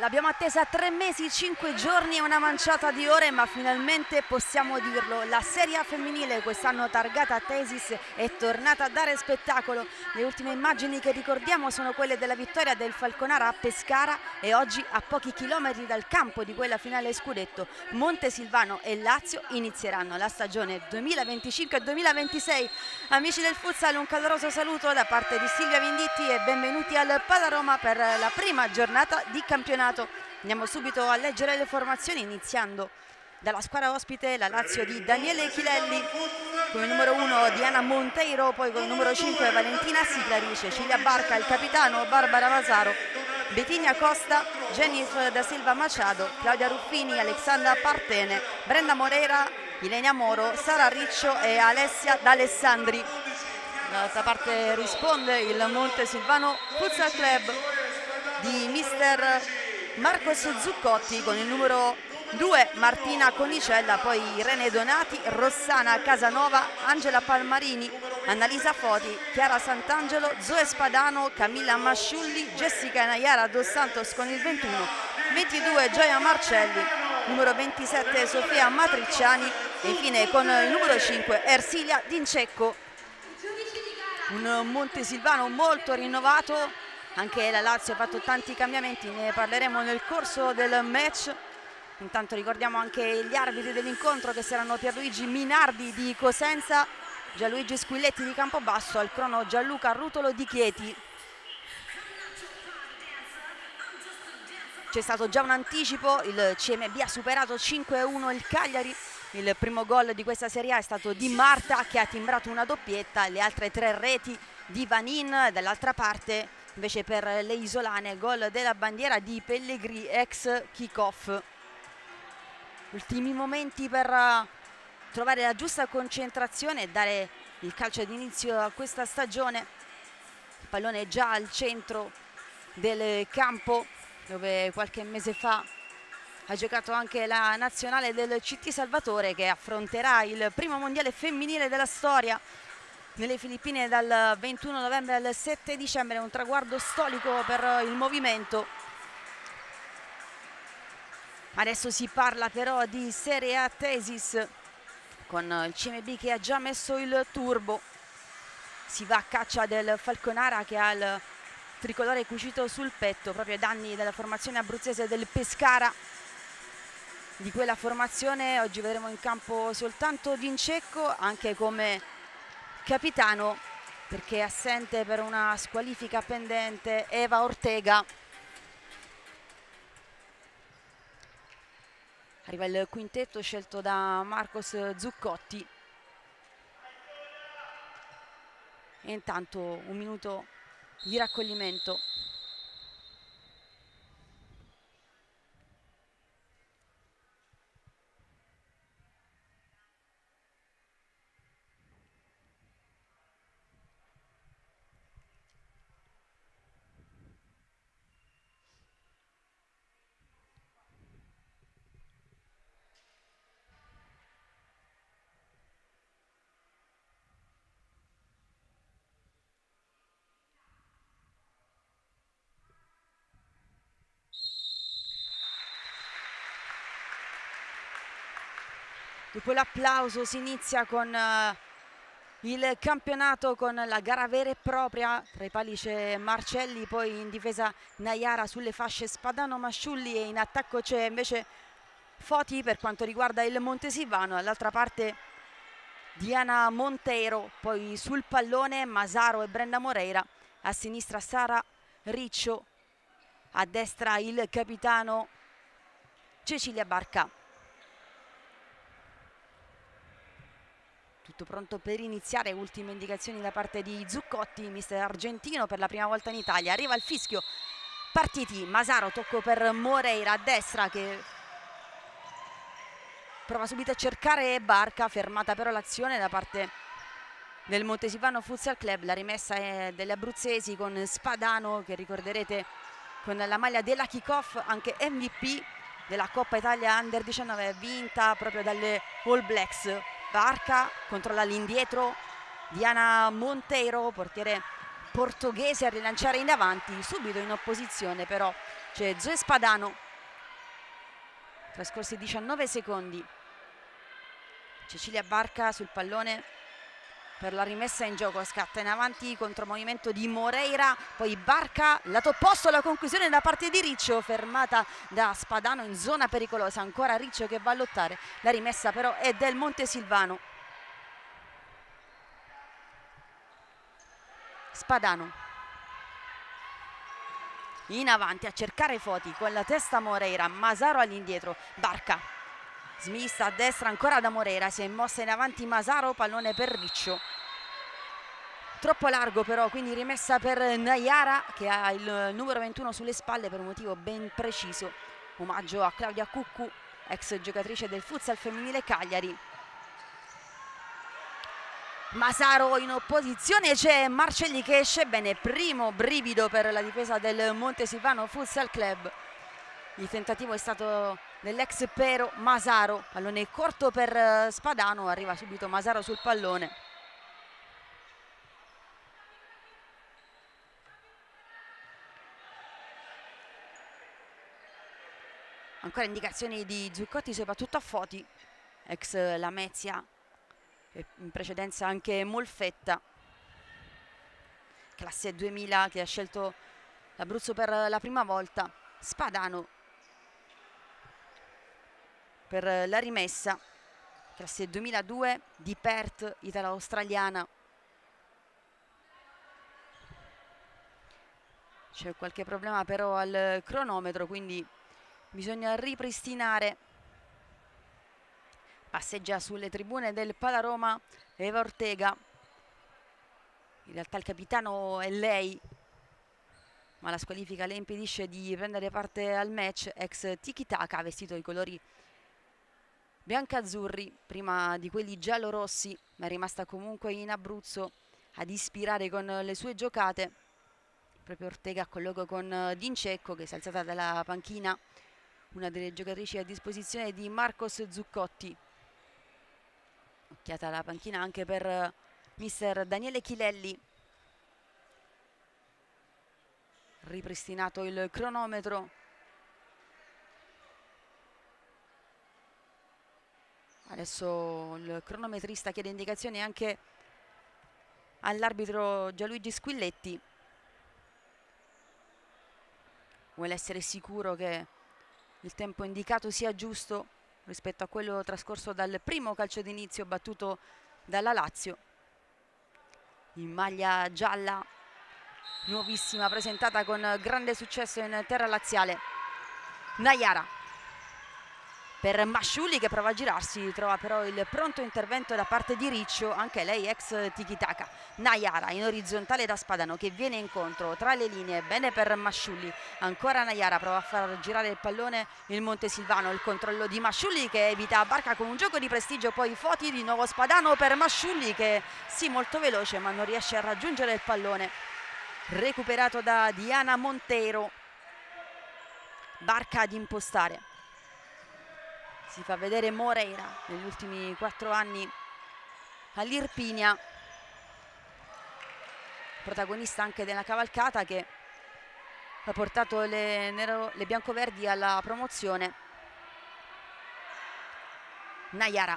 L'abbiamo attesa 3 mesi, 5 giorni e una manciata di ore, ma finalmente possiamo dirlo. La Serie A femminile, quest'anno targata a Thesis, è tornata a dare spettacolo. Le ultime immagini che ricordiamo sono quelle della vittoria del Falconara a Pescara e oggi, a pochi chilometri dal campo di quella finale scudetto, Montesilvano e Lazio inizieranno la stagione 2025-2026. Amici del futsal, un caloroso saluto da parte di Silvia Venditti e benvenuti al Palaroma per la prima giornata di campionato. Andiamo subito a leggere le formazioni, iniziando dalla squadra ospite, la Lazio di Daniele Chilelli con il numero 1 Diana Monteiro, poi con il numero 5 Valentina Siclari, Cecilia Barca, il capitano Barbara Vasaro, Bettinia Costa, Jennifer da Silva Machado, Claudia Ruffini, Alexandra Partene, Brenda Moreira, Ilenia Moro, Sara Riccio e Alessia D'Alessandri. Dall'altra parte risponde il Montesilvano Futsal Club di mister Marcos Zuccotti con il numero 2 Martina Conicella, poi Irene Donati, Rossana Casanova, Angela Palmarini, Annalisa Foti, Chiara Sant'Angelo, Zoe Spadano, Camilla Masciulli, Jessica Nayara Dos Santos con il 21, 22 Gioia Marcelli, numero 27 Sofia Matricciani e infine con il numero 5 Ersilia Dincecco. Un Montesilvano molto rinnovato. Anche la Lazio ha fatto tanti cambiamenti, ne parleremo nel corso del match. Intanto ricordiamo anche gli arbitri dell'incontro, che saranno Pierluigi Minardi di Cosenza, Gianluigi Squilletti di Campobasso, al crono Gianluca Rutolo di Chieti. C'è stato già un anticipo, il CMB ha superato 5-1 il Cagliari. Il primo gol di questa Serie A è stato di Marta, che ha timbrato una doppietta, le altre 3 reti di Vanin. Dall'altra parte invece per le isolane, gol della bandiera di Pellegrini, ex kick-off. Ultimi momenti per trovare la giusta concentrazione e dare il calcio d'inizio a questa stagione. Il pallone è già al centro del campo, dove qualche mese fa ha giocato anche la nazionale del CT Salvatore, che affronterà il primo mondiale femminile della storia nelle Filippine dal 21 novembre al 7 dicembre, un traguardo storico per il movimento. Adesso si parla però di Serie A Thesis, con il CMB che ha già messo il turbo. Si va a caccia del Falconara, che ha il tricolore cucito sul petto, proprio ai danni della formazione abruzzese del Pescara. Di quella formazione oggi vedremo in campo soltanto Dincecco, anche come capitano, perché è assente per una squalifica pendente Eva Ortega. Arriva il quintetto scelto da Marcos Zuccotti. E intanto un minuto di raccoglimento. Dopo l'applauso si inizia con il campionato, con la gara vera e propria. Tra i pali c'è Marcelli, poi in difesa Nayara, sulle fasce Spadano Masciulli e in attacco c'è invece Foti per quanto riguarda il Montesilvano. Dall'altra parte Diana Monteiro, poi sul pallone Masaro e Brenda Moreira, a sinistra Sara Riccio, a destra il capitano Cecilia Barca. Tutto pronto per iniziare, ultime indicazioni da parte di Zuccotti, mister argentino per la prima volta in Italia. Arriva il fischio, partiti, Masaro, tocco per Moreira a destra, che prova subito a cercare Barca, fermata però l'azione da parte del Montesilvano Futsal Club. La rimessa è delle abruzzesi con Spadano, che ricorderete con la maglia della kick-off, anche MVP della Coppa Italia Under 19, vinta proprio dalle All Blacks. Barca controlla l'indietro, Diana Monteiro, portiere portoghese a rilanciare in avanti. Subito in opposizione però c'è Zoe Spadano. Trascorsi 19 secondi. Cecilia Barca sul pallone per la rimessa in gioco, scatta in avanti contro movimento di Moreira, poi Barca, lato opposto, la conclusione da parte di Riccio, fermata da Spadano in zona pericolosa, ancora Riccio che va a lottare, la rimessa però è del Montesilvano. Spadano in avanti a cercare Foti con la testa Moreira, Masaro all'indietro, Barca smista a destra ancora da Moreira, si è mossa in avanti Masaro, pallone per Riccio, troppo largo però, quindi rimessa per Nayara che ha il numero 21 sulle spalle per un motivo ben preciso, omaggio a Claudia Cuccu, ex giocatrice del futsal femminile Cagliari. Masaro in opposizione, c'è Marcelli che esce bene, primo brivido per la difesa del Montesilvano Futsal Club. Il tentativo è stato dell'ex Pero Masaro, pallone corto per Spadano, arriva subito Masaro sul pallone. Ancora indicazioni di Zuccotti soprattutto a Foti, ex Lamezia, in precedenza anche Molfetta, classe 2000 che ha scelto l'Abruzzo per la prima volta. Spadano per la rimessa, classe 2002 di Perth, italo-australiana. C'è qualche problema però al cronometro, quindi bisogna ripristinare. Passeggia sulle tribune del Palaroma Eva Ortega, in realtà il capitano è lei, ma la squalifica le impedisce di prendere parte al match. Ex Tiki Taka, vestito i colori biancazzurri prima di quelli giallorossi, ma è rimasta comunque in Abruzzo ad ispirare con le sue giocate. Proprio Ortega a colloquio con Dincecco, che si è alzata dalla panchina, una delle giocatrici a disposizione di Marcos Zuccotti. Occhiata alla panchina anche per mister Daniele Chilelli. Ripristinato il cronometro. Adesso il cronometrista chiede indicazioni anche all'arbitro Gianluigi Squilletti. Vuole essere sicuro che il tempo indicato sia giusto rispetto a quello trascorso dal primo calcio d'inizio battuto dalla Lazio. In maglia gialla, nuovissima, presentata con grande successo in terra laziale. Nayara per Masciulli che prova a girarsi, trova però il pronto intervento da parte di Riccio, anche lei ex Tiki Taka. Nayara in orizzontale da Spadano che viene incontro tra le linee, bene per Masciulli, ancora Nayara prova a far girare il pallone il Montesilvano, il controllo di Masciulli che evita Barca con un gioco di prestigio, poi Foti, di nuovo Spadano per Masciulli che sì molto veloce ma non riesce a raggiungere il pallone, recuperato da Diana Montero. Barca ad impostare. Si fa vedere Moreira negli ultimi 4 anni all'Irpinia, protagonista anche della cavalcata che ha portato le biancoverdi alla promozione. Nayara,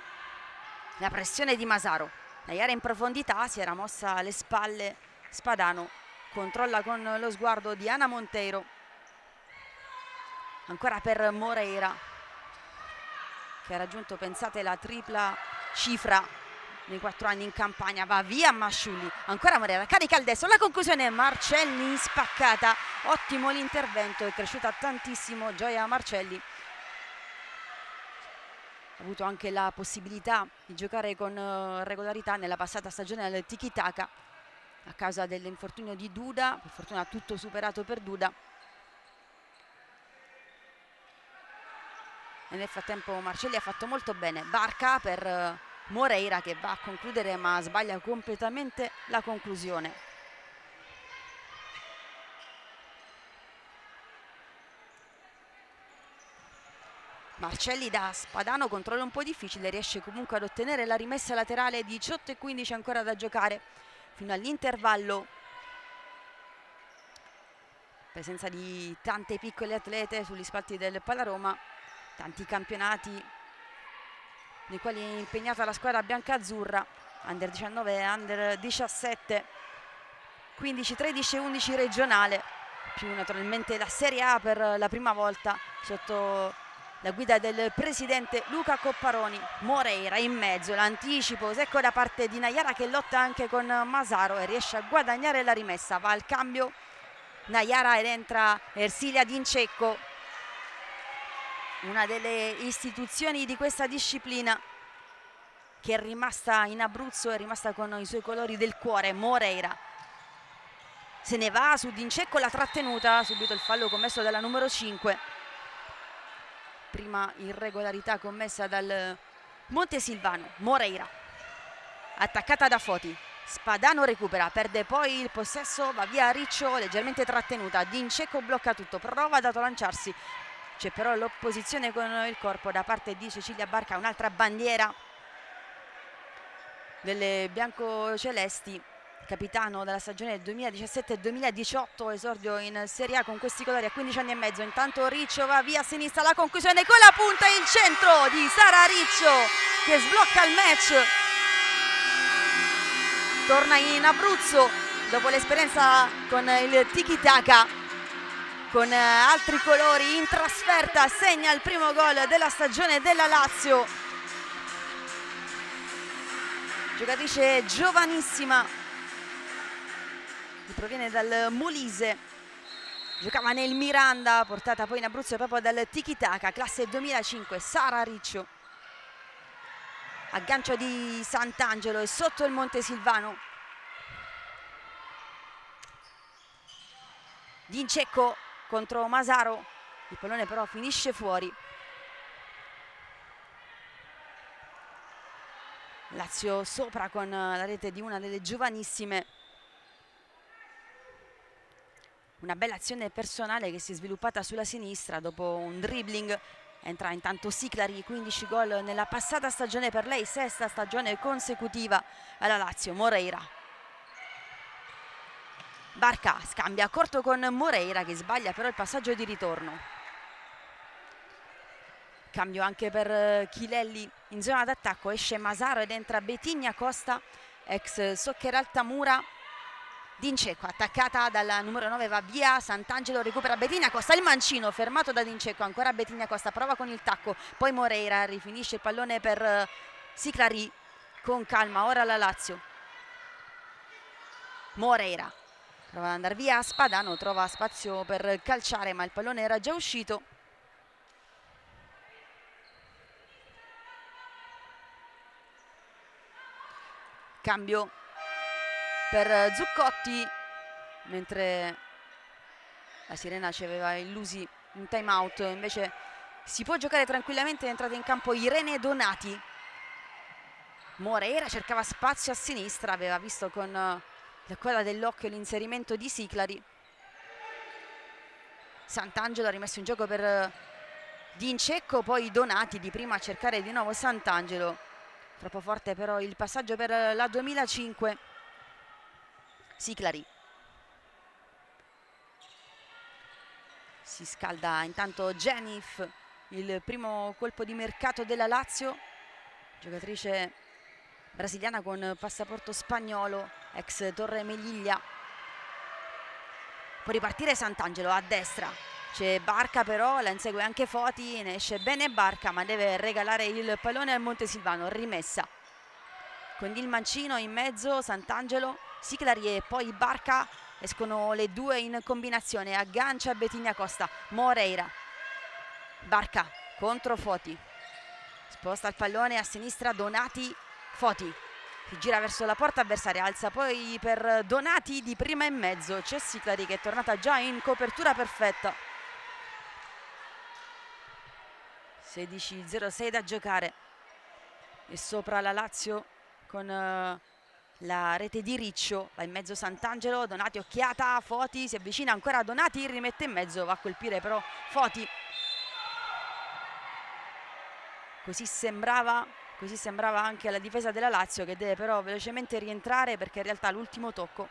la pressione di Masaro. Nayara in profondità, si era mossa alle spalle Spadano, controlla con lo sguardo di Ana Monteiro. Ancora per Moreira, che ha raggiunto, pensate, la tripla cifra nei 4 anni in campagna. Va via Masciulli, ancora Moreira, carica al destro, la conclusione Marcelli spaccata. Ottimo l'intervento, è cresciuta tantissimo Gioia Marcelli. Ha avuto anche la possibilità di giocare con regolarità nella passata stagione al Tiki Taka a causa dell'infortunio di Duda, per fortuna tutto superato per Duda. E nel frattempo Marcelli ha fatto molto bene. Barca per Moreira che va a concludere ma sbaglia completamente la conclusione. Marcelli da Spadano, controllo un po' difficile, riesce comunque ad ottenere la rimessa laterale. 18:15 ancora da giocare fino all'intervallo. presenza di tante piccole atlete sugli spalti del Palaroma, tanti campionati nei quali è impegnata la squadra biancazzurra, under 19, under 17, 15, 13 e 11 regionale, più naturalmente la Serie A per la prima volta sotto la guida del presidente Luca Copparoni. Moreira in mezzo, l'anticipo secco da parte di Naiara che lotta anche con Masaro e riesce a guadagnare la rimessa. Va al cambio Naiara ed entra Ersilia Dincecco, una delle istituzioni di questa disciplina che è rimasta in Abruzzo, è rimasta con i suoi colori del cuore. Moreira se ne va su Dincecco, la trattenuta, ha subito il fallo commesso dalla numero 5. Prima irregolarità commessa dal Montesilvano. Moreira attaccata da Foti, Spadano recupera, perde poi il possesso, va via Riccio, leggermente trattenuta. Dincecco blocca tutto, prova ad autolanciarsi, c'è però l'opposizione con il corpo da parte di Cecilia Barca, un'altra bandiera delle biancocelesti, capitano della stagione 2017-2018, esordio in Serie A con questi colori a 15 anni e mezzo. Intanto Riccio va via a sinistra, la conclusione con la punta, il centro di Sara Riccio che sblocca il match. Torna in Abruzzo dopo l'esperienza con il tiki-taka, con altri colori in trasferta, segna il primo gol della stagione della Lazio. Giocatrice giovanissima, che proviene dal Molise, giocava nel Miranda, portata poi in Abruzzo proprio dal tiki-taka, classe 2005. Sara Riccio, aggancio di Sant'Angelo e sotto il Montesilvano. Dincecco contro Masaro, il pallone però finisce fuori. Lazio sopra con la rete di una delle giovanissime. Una bella azione personale che si è sviluppata sulla sinistra dopo un dribbling. Entra intanto Siclari, 15 gol nella passata stagione per lei, sesta stagione consecutiva alla Lazio. Moreira, Barca scambia corto con Moreira che sbaglia però il passaggio di ritorno. Cambio anche per Chilelli in zona d'attacco, esce Masaro ed entra Betigna Costa, ex Soccer Altamura. Dincecco attaccata dalla numero 9, va via Sant'Angelo, recupera Betigna Costa, il mancino fermato da Dincecco, ancora Betigna Costa, prova con il tacco, poi Moreira rifinisce il pallone per Siclari con calma. Ora la Lazio. Moreira prova ad andare via, Spadano trova spazio per calciare ma il pallone era già uscito. Cambio per Zuccotti, mentre la Sirena ci aveva illusi in time out, invece si può giocare tranquillamente. È entrata in campo Irene Donati. Moreira cercava spazio a sinistra, aveva visto con la coda dell'occhio l'inserimento di Siclari. Sant'Angelo ha rimesso in gioco per Dincecco, poi Donati di prima a cercare di nuovo Sant'Angelo. Troppo forte però il passaggio per la 2005. Siclari si scalda intanto Jenif, il primo colpo di mercato della Lazio, giocatrice brasiliana con passaporto spagnolo, ex Torre Melilla. Può ripartire Sant'Angelo a destra, c'è Barca però, la insegue anche Foti, ne esce bene Barca ma deve regalare il pallone al Montesilvano. Rimessa con il mancino in mezzo, Sant'Angelo, Siclari e poi Barca, escono le due in combinazione, aggancia Betigna Costa. Moreira, Barca contro Foti, sposta il pallone a sinistra Donati, Foti si gira verso la porta avversaria, alza poi per Donati di prima e mezzo, c'è Siclari che è tornata già in copertura perfetta. 16:06 da giocare e sopra la Lazio con la rete di Riccio, va in mezzo Sant'Angelo, Donati occhiata, Foti si avvicina ancora a Donati, rimette in mezzo, va a colpire però Foti. Così sembrava anche alla difesa della Lazio, che deve però velocemente rientrare perché in realtà l'ultimo tocco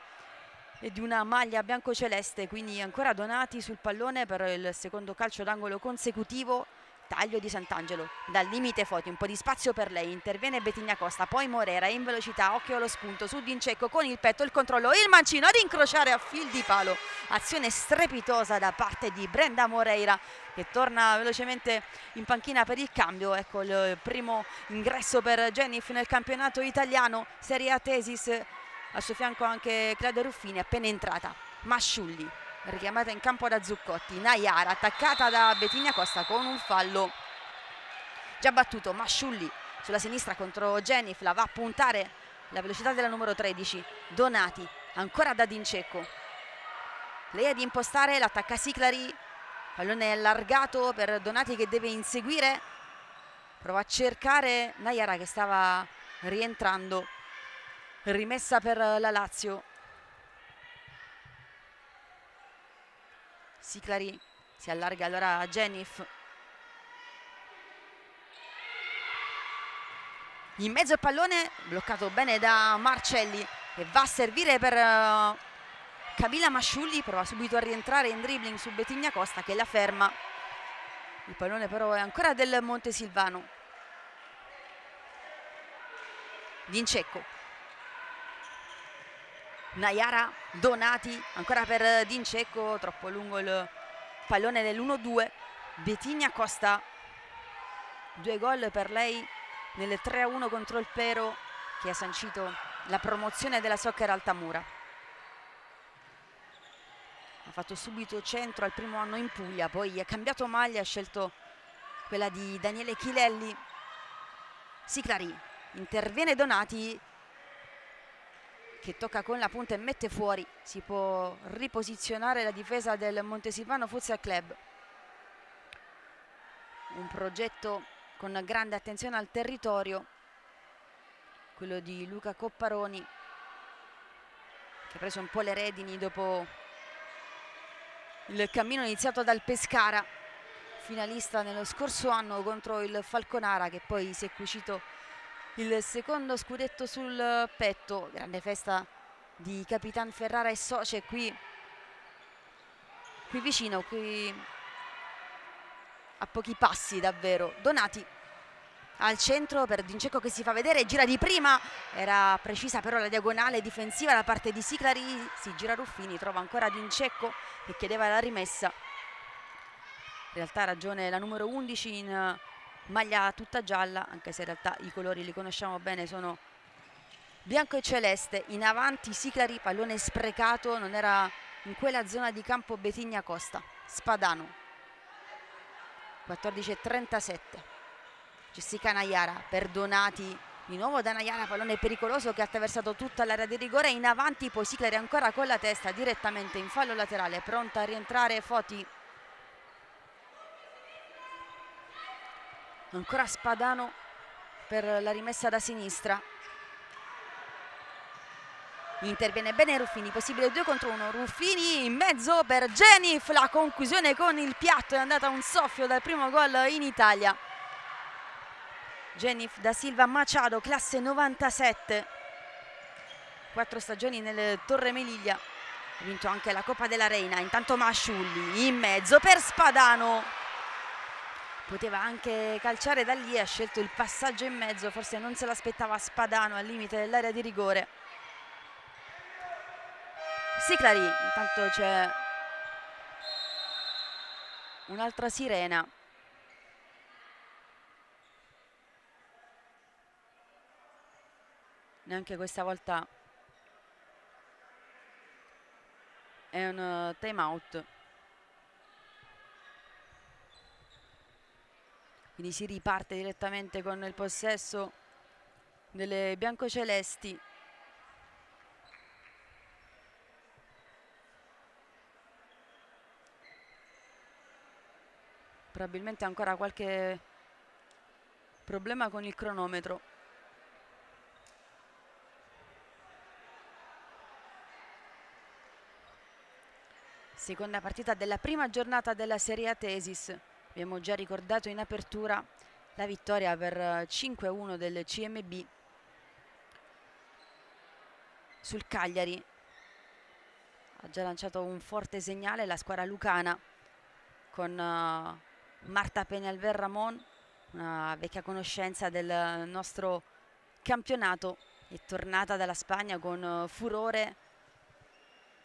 e di una maglia biancoceleste, quindi ancora Donati sul pallone per il secondo calcio d'angolo consecutivo. Taglio di Sant'Angelo dal limite Foti, un po' di spazio per lei, interviene Betigna Costa, poi Morera in velocità, occhio allo spunto su Dincecco con il petto, il controllo, il mancino ad incrociare a fil di palo, azione strepitosa da parte di Brenda Moreira che torna velocemente in panchina per il cambio. Ecco il primo ingresso per Jennifer nel campionato italiano Serie A Tesis, al suo fianco anche Claudia Ruffini appena entrata. Masciulli richiamata in campo da Zuccotti, Naiara attaccata da Betigna Costa con un fallo già battuto. Masciulli sulla sinistra contro Jennifer, la va a puntare la velocità della numero 13 Donati, ancora da Dincecco, lei ad impostare, l'attacca Siclari, pallone allargato per Donati che deve inseguire, prova a cercare Naiara che stava rientrando, rimessa per la Lazio. Siclari si allarga allora a Jennifer, in mezzo al pallone bloccato bene da Marcelli e va a servire per Camilla Masciulli, prova subito a rientrare in dribbling su Betigna Costa che la ferma, il pallone però è ancora del Montesilvano. Dincecco, Naiara, Donati, ancora per Dincecco, troppo lungo il pallone dell'1-2. Betigna Costa, 2 gol per lei nel 3-1 contro il Pero che ha sancito la promozione della Soccer Altamura. Ha fatto subito centro al primo anno in Puglia, poi ha cambiato maglia, ha scelto quella di Daniele Chilelli. Siclari, interviene Donati che tocca con la punta e mette fuori, si può riposizionare la difesa del Montesilvano Futsal Club. Un progetto con grande attenzione al territorio, quello di Luca Copparoni che ha preso un po' le redini dopo il cammino iniziato dal Pescara, finalista nello scorso anno contro il Falconara, che poi si è cucito il secondo scudetto sul petto. Grande festa di Capitan Ferrara e Socie qui vicino, qui a pochi passi davvero. Donati al centro per Dincecco che si fa vedere, gira di prima, era precisa però la diagonale difensiva da parte di Siclari, si gira Ruffini, trova ancora Dincecco che chiedeva la rimessa. In realtà ha ragione la numero 11 in maglia tutta gialla, anche se in realtà i colori li conosciamo bene, sono bianco e celeste. In avanti Siclari, pallone sprecato, non era in quella zona di campo Betigna Costa. Spadano, 14:37. Jessica Naiara per Donati, di nuovo da Naiara, pallone pericoloso che ha attraversato tutta l'area di rigore. In avanti poi Siclari ancora con la testa direttamente in fallo laterale, pronta a rientrare Foti. Ancora Spadano per la rimessa da sinistra, interviene bene Ruffini, possibile 2 contro 1, Ruffini in mezzo per Jennifer, la conclusione con il piatto, è andata un soffio dal primo gol in Italia. Jennifer da Silva Machado, classe 97, 4 stagioni nel Torre Melilla, ha vinto anche la Coppa della Reina. Intanto Masciulli in mezzo per Spadano, poteva anche calciare da lì, ha scelto il passaggio in mezzo, forse non se l'aspettava Spadano al limite dell'area di rigore. Siclari, intanto c'è un'altra sirena. Neanche questa volta è un time out. Quindi si riparte direttamente con il possesso delle biancocelesti. Probabilmente ancora qualche problema con il cronometro. Seconda partita della prima giornata della Serie A Tesis. Abbiamo già ricordato in apertura la vittoria per 5-1 del CMB sul Cagliari. ha già lanciato un forte segnale la squadra lucana con Marta Peñalver Ramón, una vecchia conoscenza del nostro campionato, è tornata dalla Spagna con furore,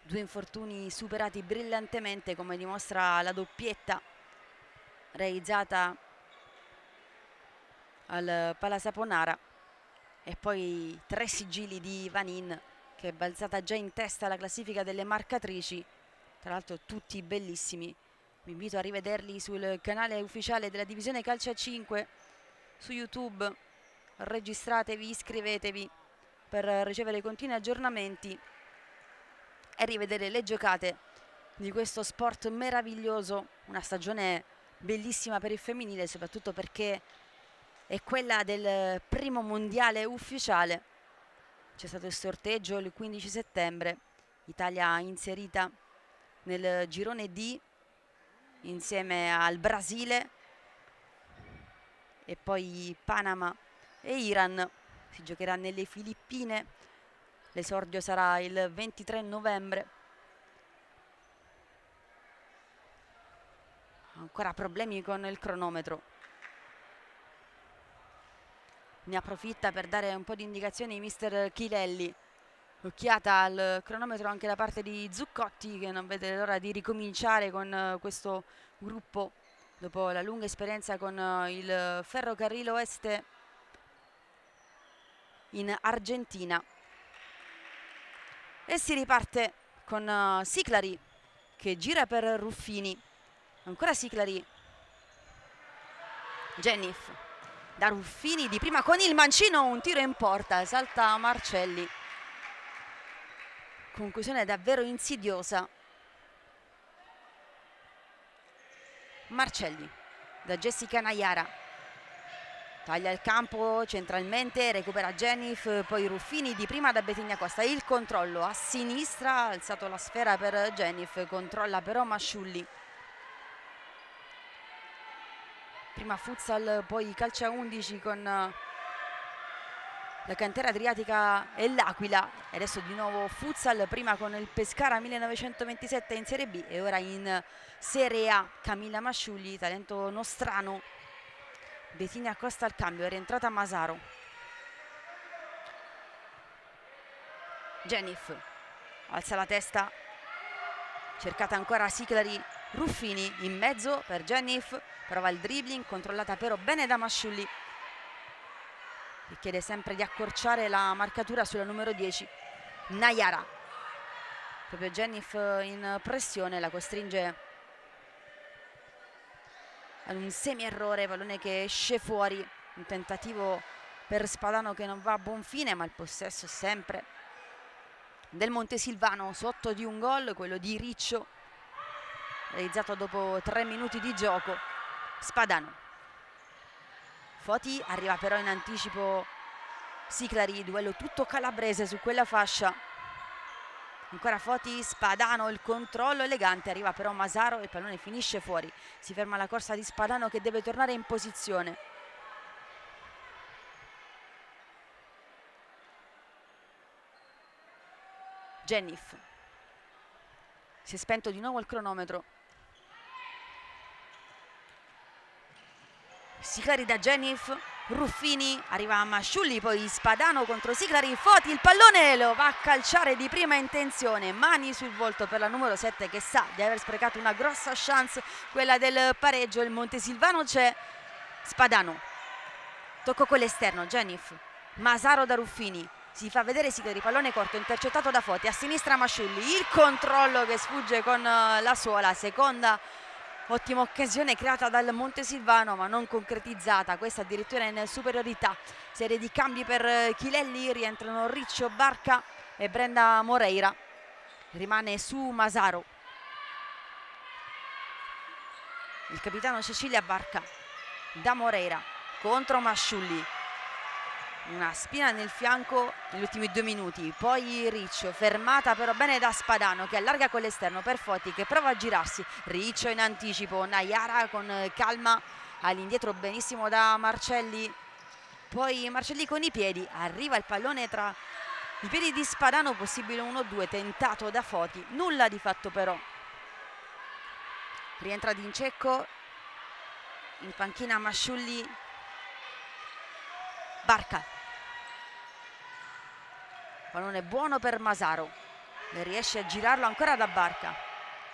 2 infortuni superati brillantemente, come dimostra la doppietta realizzata al Palasaponara, e poi 3 sigilli di Vanin, che è balzata già in testa alla classifica delle marcatrici, tra l'altro tutti bellissimi. Vi invito a rivederli sul canale ufficiale della divisione calcio a 5 su YouTube, registratevi, iscrivetevi per ricevere continui aggiornamenti e rivedere le giocate di questo sport meraviglioso, una stagione bellissima per il femminile, soprattutto perché è quella del primo mondiale ufficiale. C'è stato il sorteggio il 15 settembre, Italia inserita nel girone D insieme al Brasile e poi Panama e Iran. Si giocherà nelle Filippine, l'esordio sarà il 23 novembre. Ancora problemi con il cronometro. Ne approfitta per dare un po' di indicazioni mister Chilelli. Occhiata al cronometro anche da parte di Zuccotti, che non vede l'ora di ricominciare con questo gruppo dopo la lunga esperienza con il Ferrocarril Oeste in Argentina. E si riparte con Siclari che gira per Ruffini. Ancora Siclari. Jennifer da Ruffini di prima con il mancino, un tiro in porta, salta Marcelli. Conclusione davvero insidiosa. Marcelli da Jessica Nayara, taglia il campo centralmente, recupera Jennifer, poi Ruffini di prima da Bettina Costa, il controllo a sinistra, ha alzato la sfera per Jennifer, controlla però Masciulli. Prima futsal, poi calcio a 11 con la cantera adriatica e l'Aquila, e adesso di nuovo futsal, prima con il Pescara 1927 in Serie B e ora in Serie A. Camilla Masciulli, talento nostrano. Bettina Costa al cambio, è rientrata Masaro. Jennifer alza la testa, cercata ancora Siclari. Ruffini in mezzo per Jennifer, prova il dribbling, controllata però bene da Masciulli, che chiede sempre di accorciare la marcatura sulla numero 10 Nayara. Proprio Jennifer in pressione la costringe ad un semi-errore, pallone che esce fuori, un tentativo per Spadano che non va a buon fine, ma il possesso sempre del Montesilvano, sotto di un gol, quello di Riccio, realizzato dopo 3 minuti di gioco. Spadano, Foti, arriva però in anticipo Siclari, duello tutto calabrese su quella fascia. Ancora Foti, Spadano, il controllo elegante, arriva però Masaro e il pallone finisce fuori. Si ferma la corsa di Spadano che deve tornare in posizione. Jennifer, si è spento di nuovo il cronometro. Siclari da Jennifer, Ruffini, arriva a Masciulli, poi Spadano contro Siclari, Foti, il pallone lo va a calciare di prima intenzione, mani sul volto per la numero 7 che sa di aver sprecato una grossa chance, quella del pareggio. Il Montesilvano c'è, Spadano, tocco con l'esterno, Jennifer, Masaro da Ruffini, si fa vedere Siclari, pallone corto, intercettato da Foti, a sinistra Masciulli, il controllo che sfugge con la suola, seconda ottima occasione creata dal Montesilvano ma non concretizzata, questa addirittura in superiorità. Serie di cambi per Chilelli, rientrano Riccio, Barca e Brenda Moreira, rimane su Masaro. Il capitano Cecilia Barca da Moreira contro Masciulli, una spina nel fianco negli ultimi 2 minuti, poi Riccio, fermata però bene da Spadano che allarga con l'esterno per Foti che prova a girarsi, Riccio in anticipo, Nayara con calma all'indietro benissimo da Marcelli, poi Marcelli con i piedi, arriva il pallone tra I piedi di Spadano, possibile 1-2, tentato da Foti, nulla di fatto però. Rientra Dincecco, in panchina Masciulli, Barca. Pallone buono per Masaro, e riesce a girarlo ancora da Barca.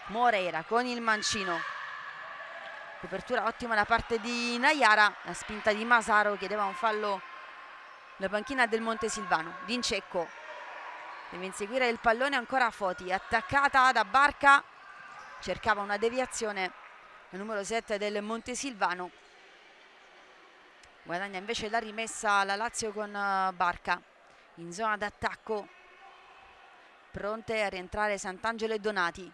Moreira con il mancino, copertura ottima da parte di Naiara, la spinta di Masaro chiedeva un fallo la panchina del Montesilvano. Dincecco deve inseguire il pallone, ancora Foti, attaccata da Barca, cercava una deviazione il numero 7 del Montesilvano, guadagna invece la rimessa la Lazio con Barca in zona d'attacco, pronte a rientrare Sant'Angelo e Donati.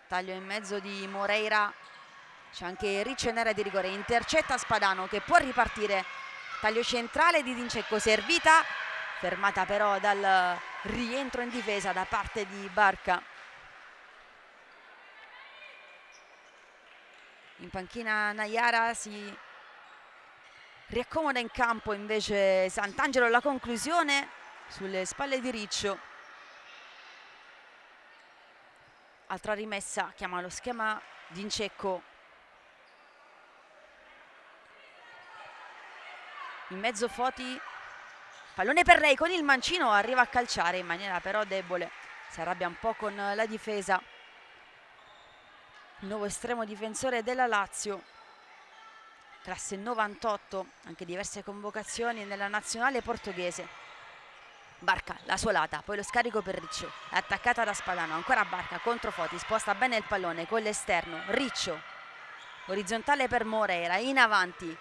Taglio in mezzo di Moreira, c'è anche Riccio in area di rigore, intercetta Spadano che può ripartire. Taglio centrale di Dincecco, servita, fermata però dal rientro in difesa da parte di Barca. In panchina Naiara, si riaccomoda in campo invece Sant'Angelo, la conclusione sulle spalle di Riccio. Altra rimessa, chiama lo schema Dincecco. In mezzo Foti, pallone per lei con il mancino, arriva a calciare in maniera però debole, si arrabbia un po' con la difesa. Nuovo estremo difensore della Lazio, classe 98, anche diverse convocazioni nella nazionale portoghese. Barca, la suolata, poi lo scarico per Riccio, è attaccata da Spadano, ancora Barca contro Foti, sposta bene il pallone con l'esterno, Riccio, orizzontale per Moreira, in avanti,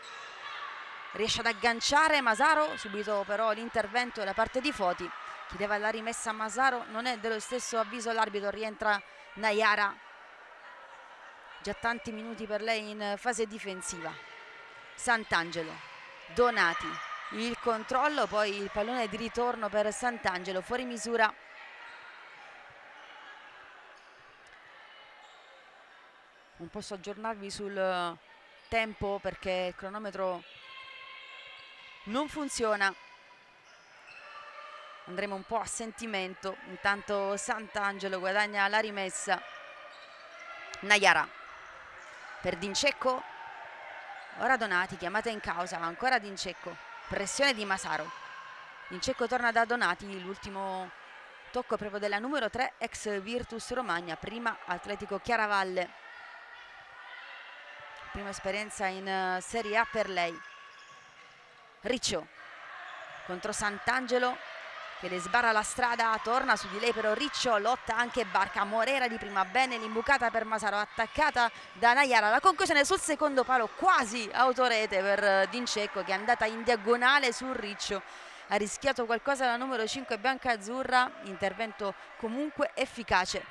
riesce ad agganciare Masaro, subito però l'intervento da parte di Foti, chiedeva la rimessa a Masaro, non è dello stesso avviso l'arbitro, rientra Naiara, già tanti minuti per lei in fase difensiva. Sant'Angelo, Donati, il controllo, poi il pallone di ritorno per Sant'Angelo, fuori misura. Non posso aggiornarvi sul tempo perché il cronometro non funziona, andremo un po' a sentimento. Intanto Sant'Angelo guadagna la rimessa. Naiara per Dincecco, ora Donati, chiamata in causa, ancora Dincecco, pressione di Masaro. Dincecco torna da Donati, l'ultimo tocco proprio della numero 3, ex Virtus Romagna, prima Atletico Chiaravalle, prima esperienza in Serie A per lei. Riccio contro Sant'Angelo che le sbarra la strada, torna su di lei però Riccio, lotta anche Barca. Moreira di prima, bene l'imbucata per Masaro, attaccata da Naiara, la conclusione sul secondo palo, quasi autorete per Dincecco che è andata in diagonale su Riccio, ha rischiato qualcosa la numero 5 bianca-azzurra, intervento comunque efficace.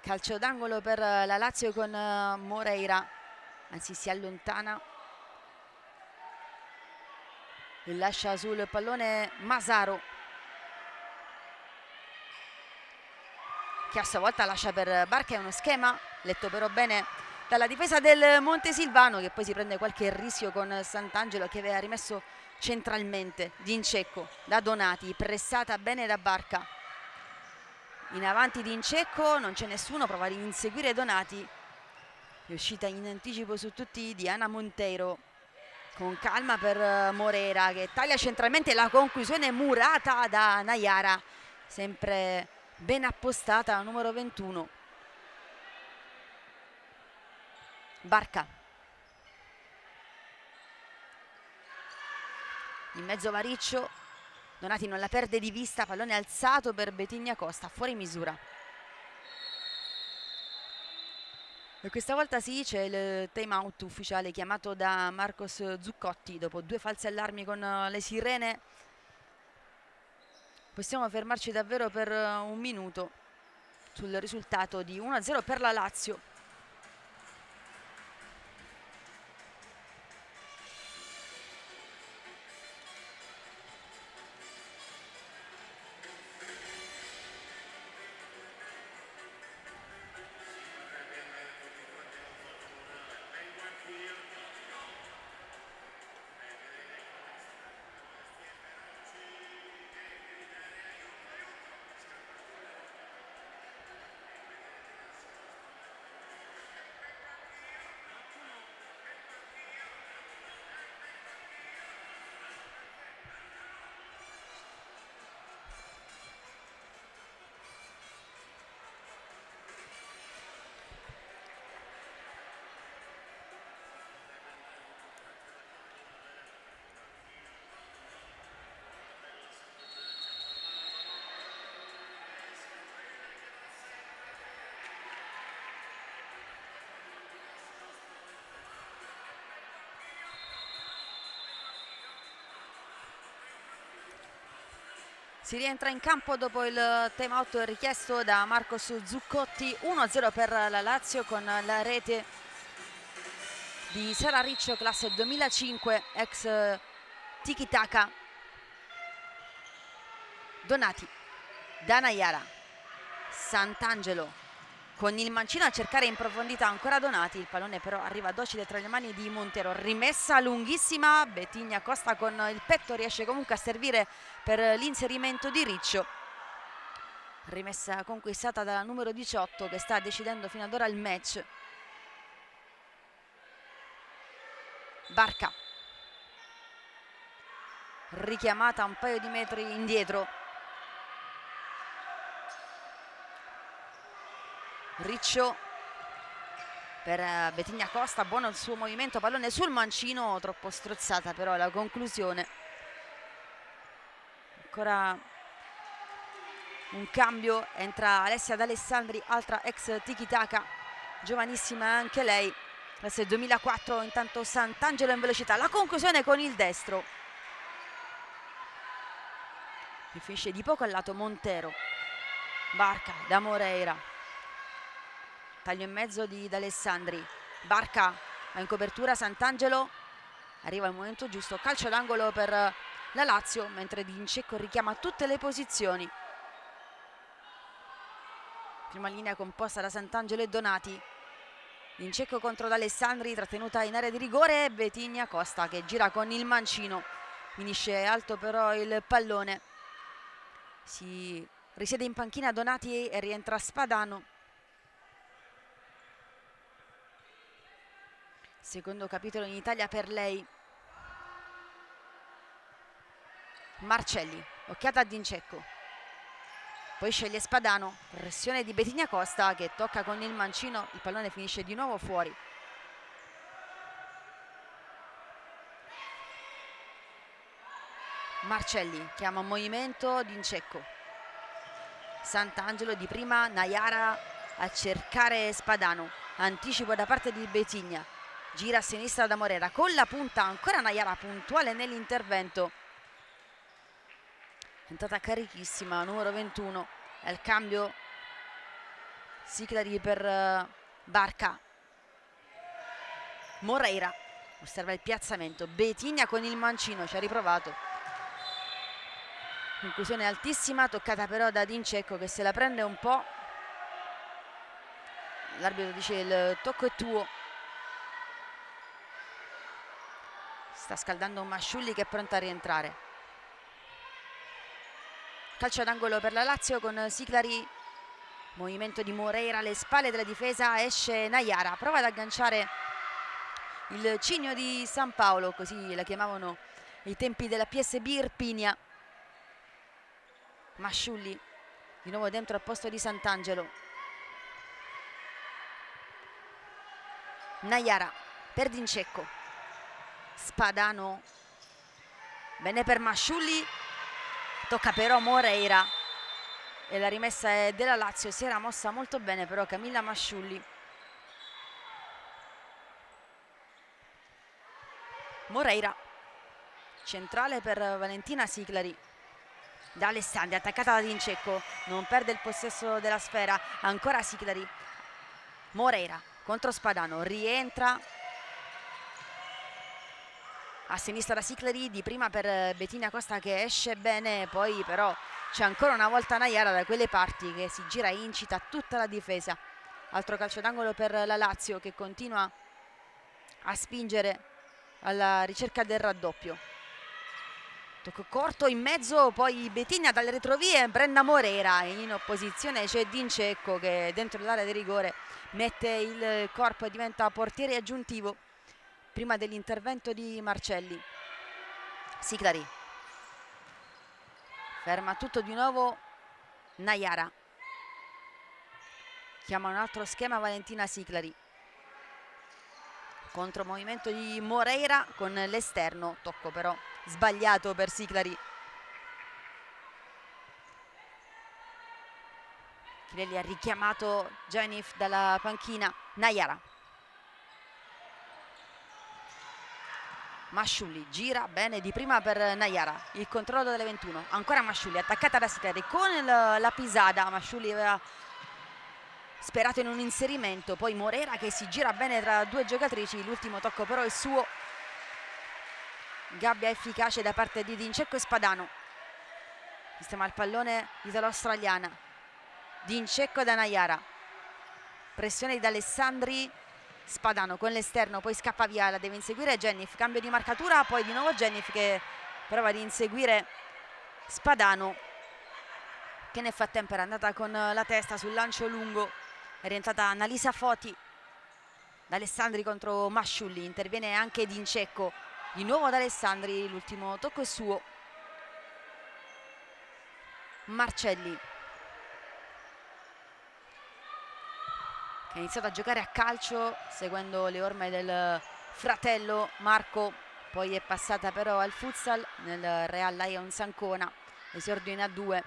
Calcio d'angolo per la Lazio con Moreira, anzi si allontana e lascia sul pallone Masaro, che a sua volta lascia per Barca. È uno schema letto però bene dalla difesa del Montesilvano, che poi si prende qualche rischio con Sant'Angelo che aveva rimesso centralmente. Dincecco da Donati, pressata bene da Barca, in avanti Dincecco, non c'è nessuno, prova ad inseguire Donati, è uscita in anticipo su tutti Diana Monteiro, con calma per Moreira che taglia centralmente, la conclusione murata da Naiara, sempre ben appostata, numero 21. Barca in mezzo Variccio, Donati non la perde di vista, pallone alzato per Betigna Costa, fuori misura. E questa volta sì, c'è il time out ufficiale chiamato da Marcos Zuccotti dopo 2 falsi allarmi con le sirene. Possiamo fermarci davvero per un minuto sul risultato di 1-0 per la Lazio. Si rientra in campo dopo il time out richiesto da Marcos Zuccotti. 1-0 per la Lazio con la rete di Sara Riccio, classe 2005, ex Tiki Taka. Donati, Danaiara, Sant'Angelo con il mancino a cercare in profondità ancora Donati, il pallone però arriva docile tra le mani di Montero, rimessa lunghissima, Betigna Costa con il petto riesce comunque a servire per l'inserimento di Riccio. Rimessa conquistata dalla numero 18 che sta decidendo fino ad ora il match. Barca, richiamata un paio di metri indietro. Riccio per Betigna Costa, buono il suo movimento, pallone sul mancino, troppo strozzata però la conclusione. Ancora un cambio, entra Alessia D'Alessandri, altra ex Tiki Taka, giovanissima anche lei, classe 2004. Intanto Sant'Angelo in velocità, la conclusione con il destro, che finisce di poco al lato. Montero, Barca da Moreira, taglio in mezzo di D'Alessandri, Barca va in copertura, Sant'Angelo, arriva al momento giusto, calcio d'angolo per la Lazio, mentre Dincecco richiama tutte le posizioni. Prima linea composta da Sant'Angelo e Donati, Dincecco contro D'Alessandri, trattenuta in area di rigore, Betigna Costa che gira con il mancino, finisce alto però il pallone. Si risiede in panchina Donati e rientra Spadano. Secondo capitolo in Italia per lei. Marcelli, occhiata a Dincecco, poi sceglie Spadano, pressione di Betigna Costa che tocca con il mancino, il pallone finisce di nuovo fuori. Marcelli chiama un movimento, Dincecco, Sant'Angelo di prima, Naiara a cercare Spadano, anticipo da parte di Betigna, gira a sinistra da Morera, con la punta ancora Naiara puntuale nell'intervento. Entrata carichissima, numero 21, è il cambio. Siclari per Barca, Moreira osserva il piazzamento, Betigna con il mancino, ci ha riprovato, conclusione altissima, toccata però da Dincecco che se la prende un po', l'arbitro dice il tocco è tuo. Sta scaldando un Masciulli che è pronto a rientrare. Calcio d'angolo per la Lazio con Siclari, movimento di Moreira alle spalle della difesa, esce Naiara, prova ad agganciare il cigno di San Paolo, così la chiamavano ai tempi della PSB Irpinia. Masciulli di nuovo dentro al posto di Sant'Angelo. Naiara per Dincecco, Spadano, bene per Masciulli, tocca però Moreira e la rimessa è della Lazio. Si era mossa molto bene però Camilla Masciulli. Moreira, centrale per Valentina Siclari. D'Alessandri attaccata da Dincecco, non perde il possesso della sfera, ancora Siclari. Moreira contro Spadano, rientra a sinistra da Siclari, di prima per Betigna Costa che esce bene, poi però c'è ancora una volta Naiara da quelle parti che si gira e incita tutta la difesa. Altro calcio d'angolo per la Lazio che continua a spingere alla ricerca del raddoppio. Tocco corto in mezzo, poi Betigna dalle retrovie, Brenna Moreira, in opposizione c'è Dincecco che dentro l'area di rigore mette il corpo e diventa portiere aggiuntivo prima dell'intervento di Marcelli. Siclari ferma tutto di nuovo Naiara, chiama un altro schema Valentina Siclari, contromovimento di Moreira con l'esterno, tocco però sbagliato per Siclari. Chirelli ha richiamato Genif dalla panchina. Naiara, Masciulli gira bene di prima per Naiara, il controllo delle 21, ancora Masciulli attaccata da Siclari con la pisata. Masciulli aveva sperato in un inserimento, poi Morera che si gira bene tra due giocatrici, l'ultimo tocco però è suo. Gabbia efficace da parte di Dincecco e Spadano. Sistema il pallone italo-australiana. Dincecco da Naiara, pressione di Alessandri. Spadano con l'esterno, poi scappa via, la deve inseguire Jennif, cambio di marcatura, poi di nuovo Jennif che prova di inseguire Spadano, che nel frattempo era andata con la testa sul lancio lungo. È rientrata Annalisa Foti. D'Alessandri contro Masciulli, interviene anche Dincecco, di nuovo D'Alessandri, l'ultimo tocco è suo. Marcelli che ha iniziato a giocare a calcio seguendo le orme del fratello Marco, poi è passata però al futsal nel Real Lions Ancona, esordio in A2.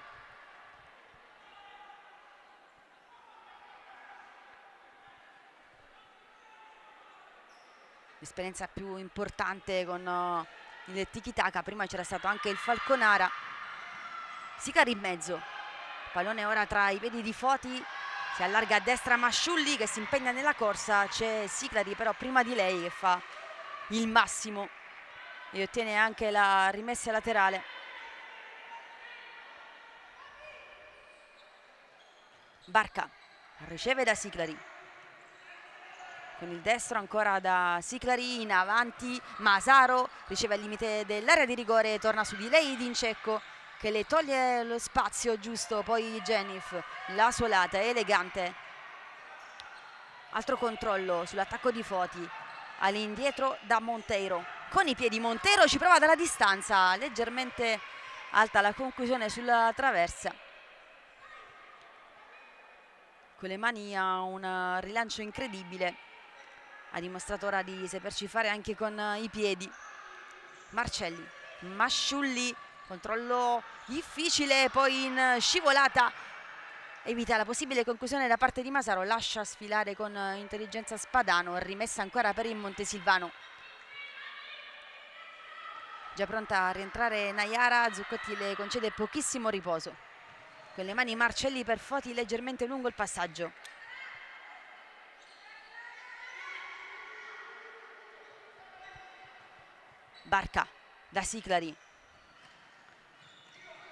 L'esperienza più importante con il tiki-taka, prima c'era stato anche il Falconara. Sicari in mezzo, pallone ora tra i piedi di Foti. Si allarga a destra Masciulli che si impegna nella corsa, c'è Siclari però prima di lei che fa il massimo e ottiene anche la rimessa laterale. Barca riceve da Siclari, con il destro ancora da Siclari, in avanti Masaro, riceve al limite dell'area di rigore, torna su di lei Dincecco che le toglie lo spazio giusto, poi Jennif, la suolata elegante. Altro controllo sull'attacco di Foti, all'indietro da Monteiro, con i piedi Monteiro ci prova dalla distanza, leggermente alta la conclusione sulla traversa. Con le mani ha un rilancio incredibile, ha dimostrato ora di saperci fare anche con i piedi. Marcelli, Masciulli, controllo difficile, poi in scivolata evita la possibile conclusione da parte di Masaro, lascia sfilare con intelligenza Spadano, rimessa ancora per il Montesilvano. Già pronta a rientrare Naiara, Zuccotti le concede pochissimo riposo. Con le mani Marcelli per Foti, leggermente lungo il passaggio. Barca da Siclari.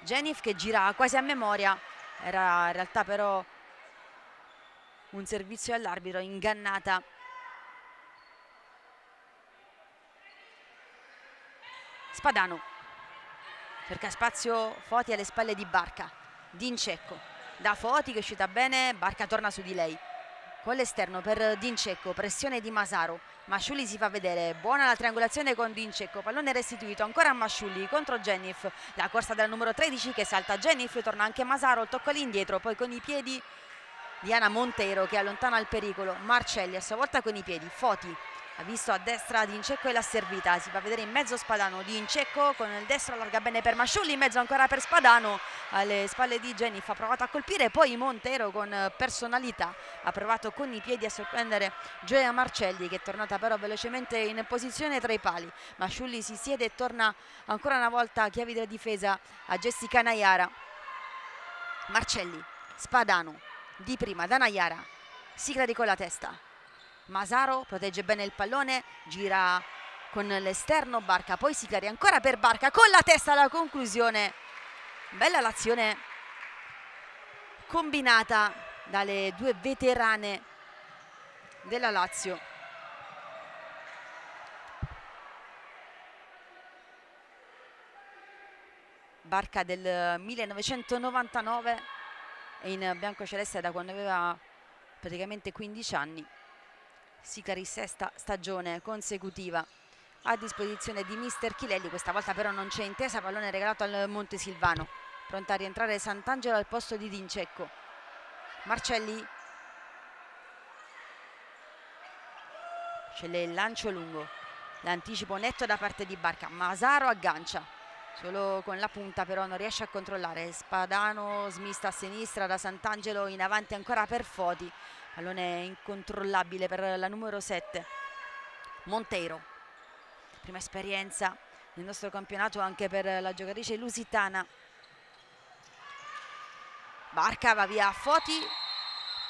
Jennif che gira quasi a memoria, era in realtà però un servizio all'arbitro, ingannata. Spadano cerca spazio, Foti alle spalle di Barca. Dincecco da Foti che è uscita bene, Barca torna su di lei con l'esterno per Dincecco, pressione di Masaro. Masciulli si fa vedere, buona la triangolazione con Dincecco, pallone restituito ancora a Masciulli contro Jennif, la corsa della numero 13 che salta Jennif, torna anche Masaro, il tocco all'indietro, poi con i piedi Diana Monteiro che allontana il pericolo. Marcelli a sua volta con i piedi, Foti ha visto a destra Dincecco e l'ha servita, si fa vedere in mezzo Spadano. Dincecco con il destro allarga bene per Masciulli, in mezzo ancora per Spadano, alle spalle di Jennif ha provato a colpire, poi Monteiro con personalità ha provato con i piedi a sorprendere Gioia Marcelli che è tornata però velocemente in posizione tra i pali. Masciulli si siede e torna ancora una volta a chiavi della difesa a Jessica Naiara. Marcelli, Spadano di prima da Naiara, Siclari con la testa. Masaro protegge bene il pallone, gira con l'esterno Barca, poi Siclari ancora per Barca con la testa alla conclusione. Bella l'azione combinata dalle due veterane della Lazio. Barca del 1999 e in biancoceleste da quando aveva praticamente 15 anni. Siclari sesta stagione consecutiva a disposizione di mister Chilelli, questa volta però non c'è intesa, pallone regalato al Montesilvano, pronta a rientrare Sant'Angelo al posto di Dincecco. Marcelli sceglie il lancio lungo, l'anticipo netto da parte di Barca, Masaro aggancia solo con la punta però non riesce a controllare. Spadano smista a sinistra da Sant'Angelo, in avanti ancora per Foti, pallone incontrollabile per la numero 7 Monteiro. prima esperienza nel nostro campionato anche per la giocatrice lusitana. Barca va via a Foti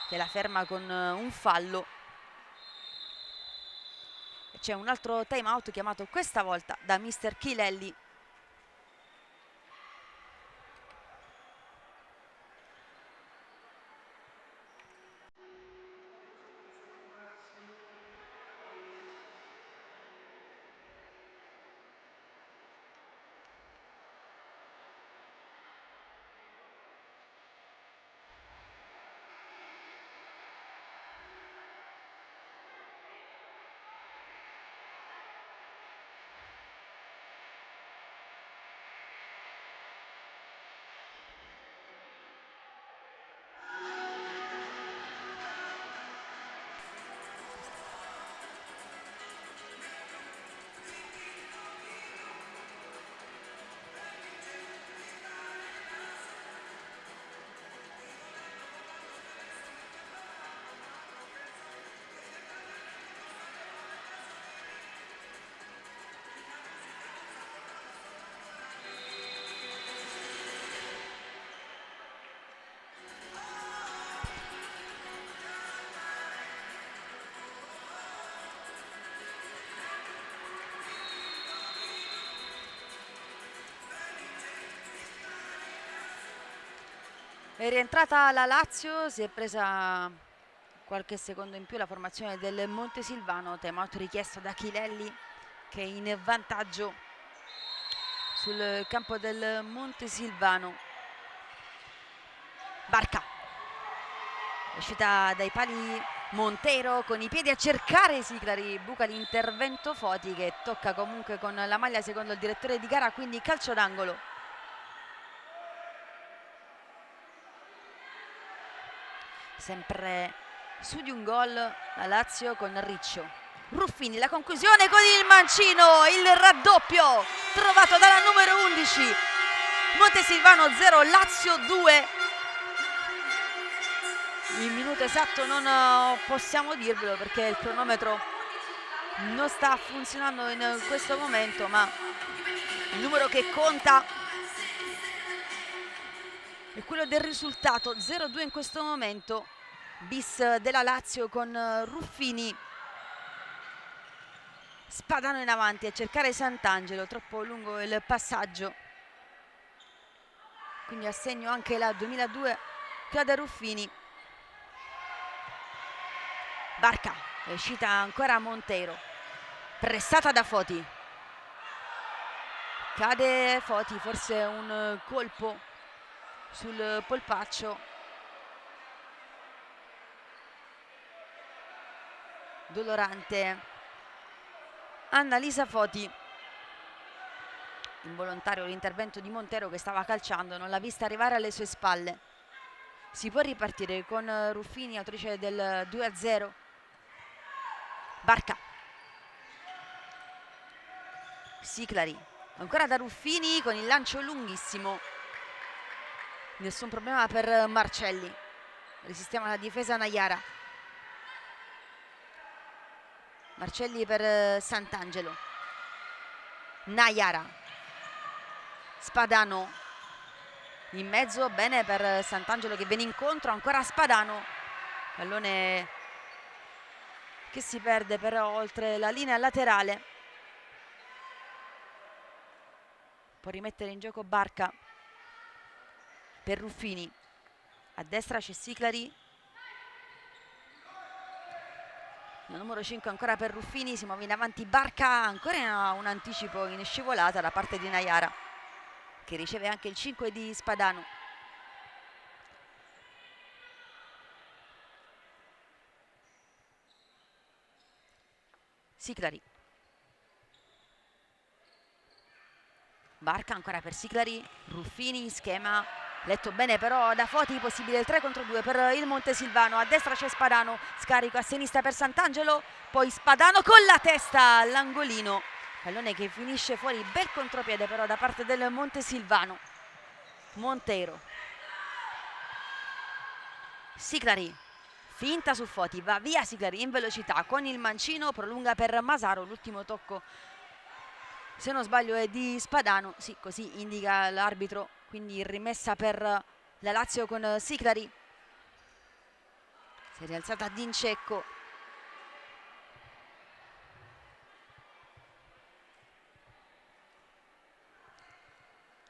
che la ferma con un fallo. C'è un altro time out chiamato questa volta da mister Chilelli. È rientrata la Lazio, si è presa qualche secondo in più la formazione del Montesilvano. Time out richiesto da Chilelli che è in vantaggio sul campo del Montesilvano. Barca, è uscita dai pali Montero con i piedi a cercare Siclari, buca l'intervento Foti che tocca comunque con la maglia secondo il direttore di gara, quindi calcio d'angolo. Sempre su di un gol la Lazio con Riccio. Ruffini, la conclusione con il mancino, il raddoppio trovato dalla numero 11. Montesilvano 0, Lazio 2. Il minuto esatto non possiamo dirvelo perché il cronometro non sta funzionando in questo momento, ma il numero che conta è quello del risultato. 0-2 in questo momento, bis della Lazio con Ruffini. Spadano in avanti a cercare Sant'Angelo, troppo lungo il passaggio, quindi a segno anche la 2002 Claudia Ruffini. Barca, è uscita ancora Montero, pressata da Foti, cade Foti, forse un colpo sul polpaccio. Dolorante Annalisa Foti. Involontario l'intervento di Montero che stava calciando, non l'ha vista arrivare alle sue spalle. Si può ripartire con Ruffini, autrice del 2-0. Barca, Siclari, ancora da Ruffini con il lancio lunghissimo. Nessun problema per Marcelli, resistiamo alla difesa Naiara. Marcelli per Sant'Angelo, Naiara, Spadano in mezzo, bene per Sant'Angelo che viene incontro, ancora Spadano, pallone che si perde però oltre la linea laterale. Può rimettere in gioco Barca per Ruffini, a destra c'è Siclari, la numero 5 ancora per Ruffini, si muove in avanti Barca, ancora un anticipo in scivolata da parte di Naiara che riceve anche il 5 di Spadano. Siclari, Barca ancora per Siclari, Ruffini, schema letto bene però da Foti, possibile il 3 contro 2 per il Montesilvano. A destra c'è Spadano, scarico a sinistra per Sant'Angelo, poi Spadano con la testa all'angolino, pallone che finisce fuori, bel contropiede però da parte del Montesilvano. Montero, Siclari, finta su Foti, va via Siclari in velocità con il mancino, prolunga per Masaro, l'ultimo tocco se non sbaglio è di Spadano, sì, così indica l'arbitro, quindi rimessa per la Lazio con Siclari. Si è rialzata Dincecco.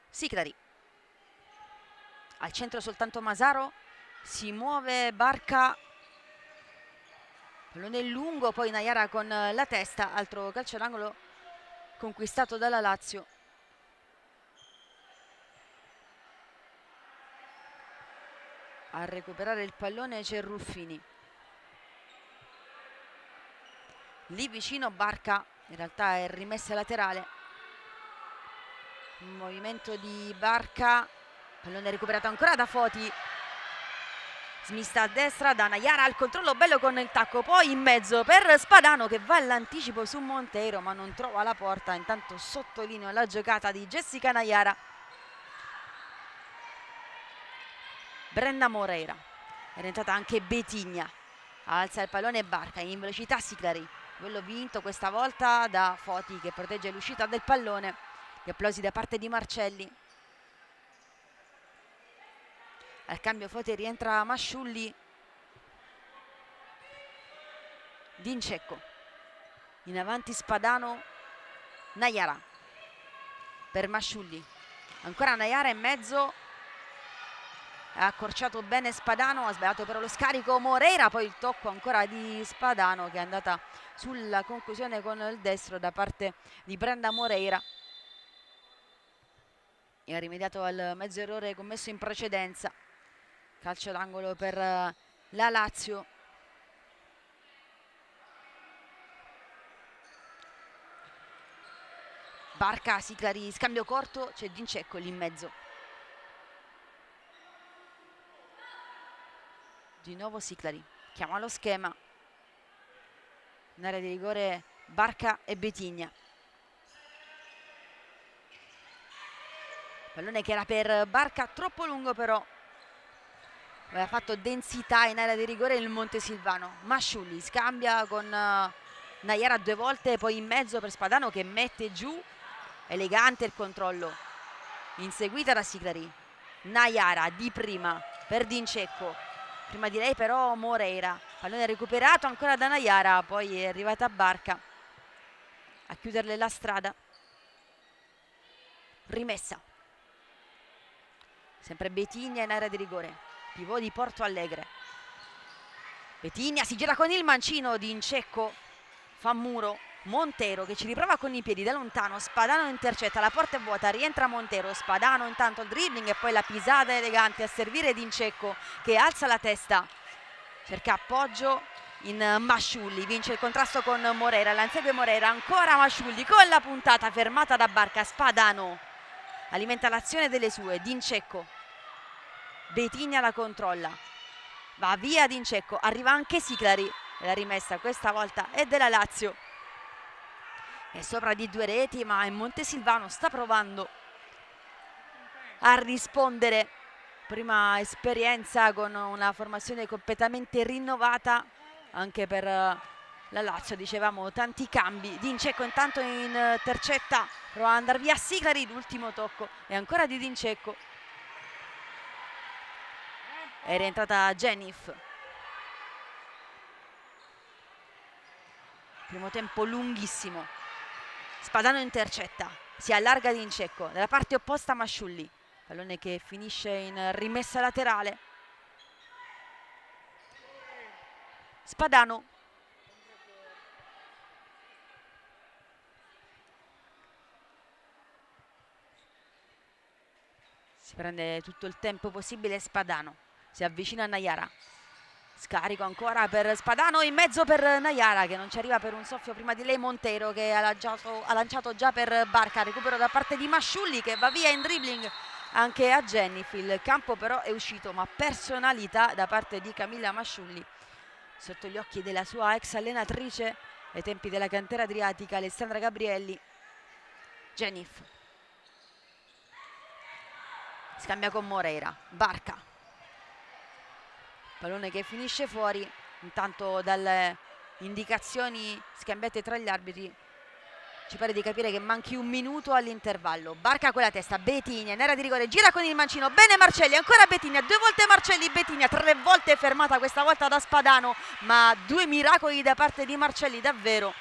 Siclari. Al centro soltanto Masaro, si muove Barca, pallone lungo, poi Naiara con la testa, altro calcio d'angolo conquistato dalla Lazio. A recuperare il pallone c'è Ruffini. Lì vicino Barca, in realtà è rimessa laterale. Un movimento di Barca, pallone recuperato ancora da Foti. Smista a destra da Naiara, al controllo bello con il tacco, poi in mezzo per Spadano che va all'anticipo su Montero ma non trova la porta. Intanto sottolineo la giocata di Jessica Naiara. Brenda Moreira, è entrata anche Betigna, alza il pallone Barca, in velocità Siclari, quello vinto questa volta da Foti che protegge l'uscita del pallone. Gli applausi da parte di Marcelli. Al cambio Foti, rientra Masciulli. Dincecco, in avanti Spadano, Naiara per Masciulli, ancora Naiara in mezzo, ha accorciato bene Spadano, ha sbagliato però lo scarico Moreira, poi il tocco ancora di Spadano che è andata sulla conclusione con il destro da parte di Brenda Moreira e ha rimediato al mezzo errore commesso in precedenza. Calcio d'angolo per la Lazio. Barca, Siclari, scambio corto, c'è Dincecco lì in mezzo. Di nuovo Siclari, chiama lo schema. In area di rigore Barca e Betigna. Pallone che era per Barca, troppo lungo però. Aveva fatto densità in area di rigore il Montesilvano. Masciulli scambia con Naiara due volte, poi in mezzo per Spadano che mette giù. Elegante il controllo. Inseguita da Siclari. Naiara di prima per Dincecco. Prima di lei però Moreira. Pallone recuperato ancora da Naiara, poi è arrivata Barca a chiuderle la strada. Rimessa. Sempre Betigna in area di rigore. Pivot di Porto Alegre. Betigna si gira con il mancino, Dincecco fa muro. Montero che ci riprova con i piedi da lontano, Spadano intercetta, la porta è vuota, rientra Montero, Spadano intanto il dribbling e poi la pisata elegante a servire Dincecco che alza la testa, cerca appoggio in Masciulli, vince il contrasto con Moreira, la insegue Moreira, ancora Masciulli con la puntata fermata da Barca. Spadano alimenta l'azione delle sue, Dincecco, Betigna la controlla, va via Dincecco, arriva anche Siclari, la rimessa questa volta è della Lazio. È sopra di due reti, ma il Montesilvano sta provando a rispondere. Prima esperienza con una formazione completamente rinnovata anche per la Lazio, dicevamo tanti cambi. Dincecco intanto intercetta, prova ad andare via Siclari, l'ultimo tocco è ancora di Dincecco. È rientrata Jennifer. Primo tempo lunghissimo. Spadano intercetta, si allarga Dincecco, dalla parte opposta Masciulli, pallone che finisce in rimessa laterale. Spadano. Si prende tutto il tempo possibile Spadano, si avvicina a Naiara. Scarico ancora per Spadano, in mezzo per Naiara che non ci arriva per un soffio, prima di lei Montero che ha lanciato già per Barca, recupero da parte di Masciulli che va via in dribbling anche a Jennifer. Il campo però è uscito, ma personalità da parte di Camilla Masciulli sotto gli occhi della sua ex allenatrice ai tempi della cantera adriatica, Alessandra Gabrielli. Jennifer scambia con Moreira, Barca, pallone che finisce fuori. Intanto dalle indicazioni scambiate tra gli arbitri Ci pare di capire che manchi un minuto all'intervallo. Barca con la testa, Betinia in area di rigore, gira con il mancino, bene Marcelli, ancora Betinia, 2 volte Marcelli, Betinia 3 volte fermata questa volta da Spadano, ma 2 miracoli da parte di Marcelli davvero,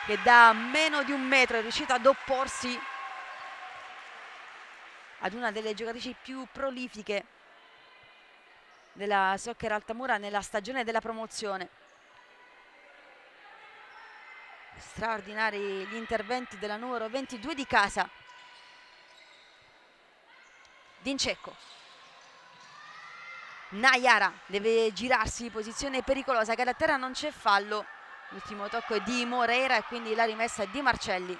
che da meno di un metro è riuscita ad opporsi ad una delle giocatrici più prolifiche della Soccer Altamura nella stagione della promozione. Straordinari gli interventi della numero 22 di casa, Dincecco. Nayara deve girarsi, posizione pericolosa, che da terra non c'è fallo. L'ultimo tocco è di Moreira e quindi la rimessa è di Marcelli.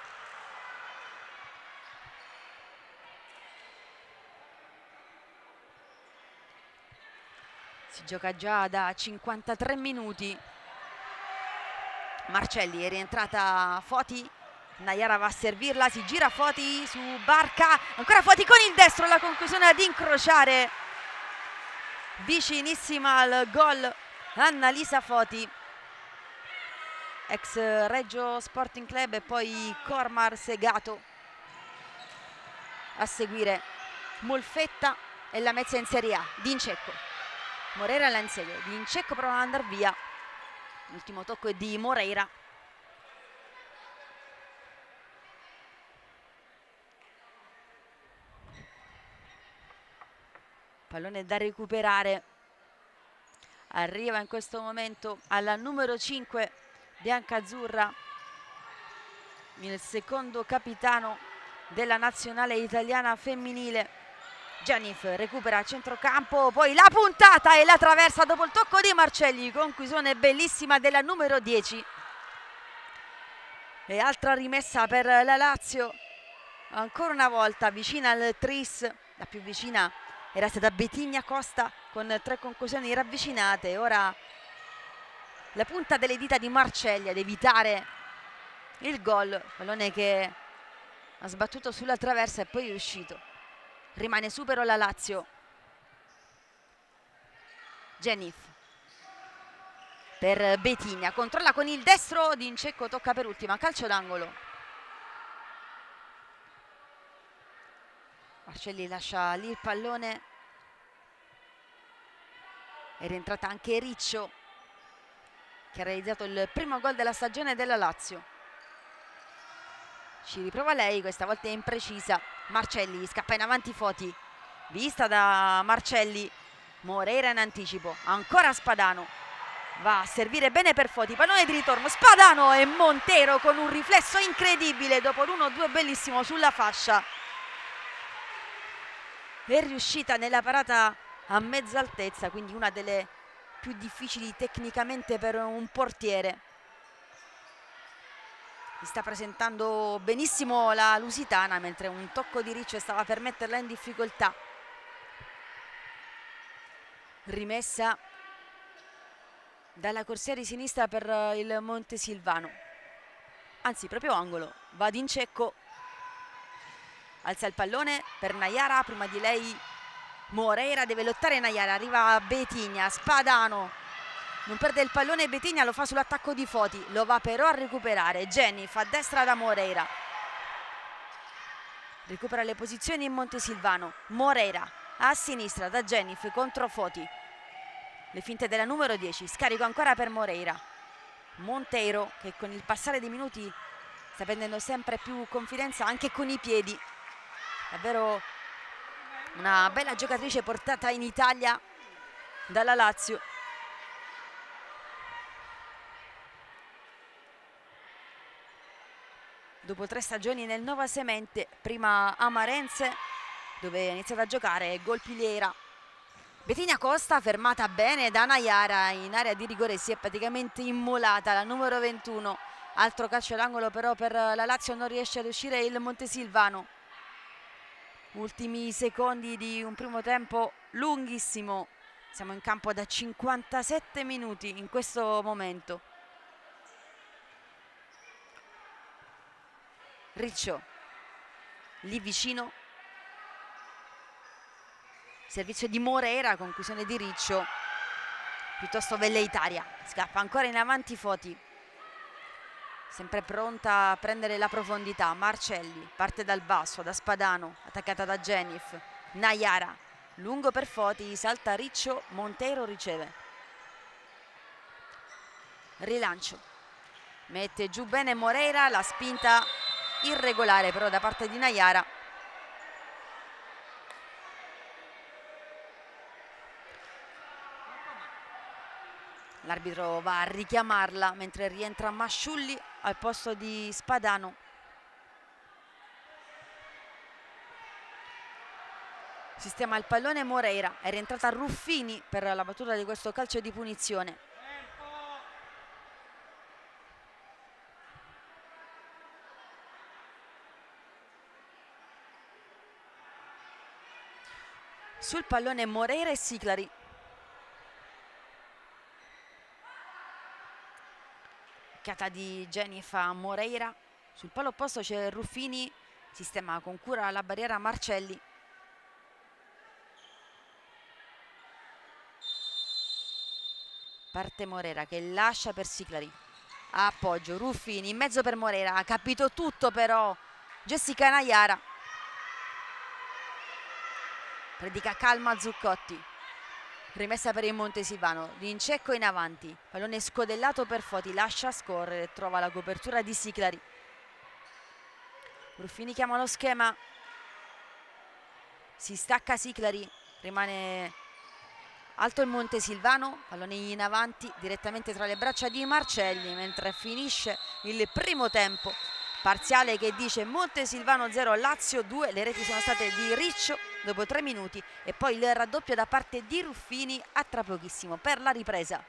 Si gioca già da 53 minuti. Marcelli, è rientrata Foti, Nayara va a servirla, si gira Foti su Barca, ancora Foti con il destro, la conclusione ad incrociare vicinissima al gol Annalisa Foti, ex Reggio Sporting Club, e poi Cormar Segato. A seguire Molfetta e la mezza in Serie A, Dincecco. Moreira la insegue, Dincecco prova ad andare via. L'ultimo tocco è di Moreira. Pallone da recuperare. Arriva in questo momento alla numero 5 biancazzurra il secondo capitano della nazionale italiana femminile. Janif recupera a centrocampo, poi la puntata e la traversa dopo il tocco di Marcelli, conclusione bellissima della numero 10. E altra rimessa per la Lazio, ancora una volta vicina al tris, la più vicina era stata Betinia Costa con 3 conclusioni ravvicinate. Ora la punta delle dita di Marcelli ad evitare il gol, pallone che ha sbattuto sulla traversa e poi è uscito. Rimane supero la Lazio. Janif per Betinia, controlla con il destro, Dincecco tocca per ultima, calcio d'angolo. Marcelli lascia lì il pallone. È rientrata anche Riccio, che ha realizzato il primo gol della stagione della Lazio. Ci riprova lei, questa volta è imprecisa. Marcelli scappa in avanti Foti, vista da Marcelli. Moreira in anticipo, ancora Spadano, va a servire bene per Foti, pallone di ritorno, Spadano e Montero con un riflesso incredibile dopo l'1-2 bellissimo sulla fascia. È riuscita nella parata a mezza altezza, quindi una delle più difficili tecnicamente per un portiere. Si sta presentando benissimo la Lusitana, mentre un tocco di Riccio stava per metterla in difficoltà. Rimessa dalla corsia di sinistra per il Montesilvano, anzi proprio angolo. Va Dincecco, alza il pallone per Nayara, prima di lei Moreira, deve lottare Nayara, arriva Betinia, Spadano non perde il pallone, Betinia lo fa sull'attacco di Foti, lo va però a recuperare Janif a destra da Moreira, recupera le posizioni in Montesilvano. Moreira a sinistra da Janif contro Foti, le finte della numero 10, scarico ancora per Moreira. Monteiro, che con il passare dei minuti sta prendendo sempre più confidenza anche con i piedi, davvero una bella giocatrice portata in Italia dalla Lazio. Dopo 3 stagioni nel Nova Semente, prima a Marense dove ha iniziato a giocare Golpiliera. Betinia Costa fermata bene da Nayara in area di rigore, si è praticamente immolata la numero 21. Altro calcio d'angolo però per la Lazio, non riesce ad uscire il Montesilvano. Ultimi secondi di un primo tempo lunghissimo, siamo in campo da 57 minuti in questo momento. Riccio lì vicino, servizio di Moreira, conclusione di Riccio, piuttosto velleitaria. Scappa ancora in avanti Foti, sempre pronta a prendere la profondità. Marcelli parte dal basso, da Spadano, attaccata da Genif. Nayara, lungo per Foti, salta Riccio, Montero riceve. Rilancio, mette giù bene Moreira, la spinta irregolare però da parte di Nayara. L'arbitro va a richiamarla mentre rientra Masciulli al posto di Spadano. Sistema il pallone Moreira, è rientrata Ruffini per la battuta di questo calcio di punizione. Sul pallone Moreira e Siclari. Chiata di Genif a Moreira. Sul palo opposto c'è Ruffini, sistema con cura la barriera Marcelli. Parte Moreira che lascia per Siclari. Appoggio, Ruffini in mezzo per Moreira. Ha capito tutto però Jessica Nayara. Predica calma Zuccotti. Rimessa per il Montesilvano. Rincecco in avanti. Pallone scodellato per Foti. Lascia scorrere. Trova la copertura di Siclari. Ruffini chiama lo schema. Si stacca Siclari. Rimane alto il Montesilvano, pallone in avanti direttamente tra le braccia di Marcelli mentre finisce il primo tempo. Parziale che dice Montesilvano 0 Lazio 2, le reti sono state di Riccio dopo 3 minuti e poi il raddoppio da parte di Ruffini a tra pochissimo per la ripresa.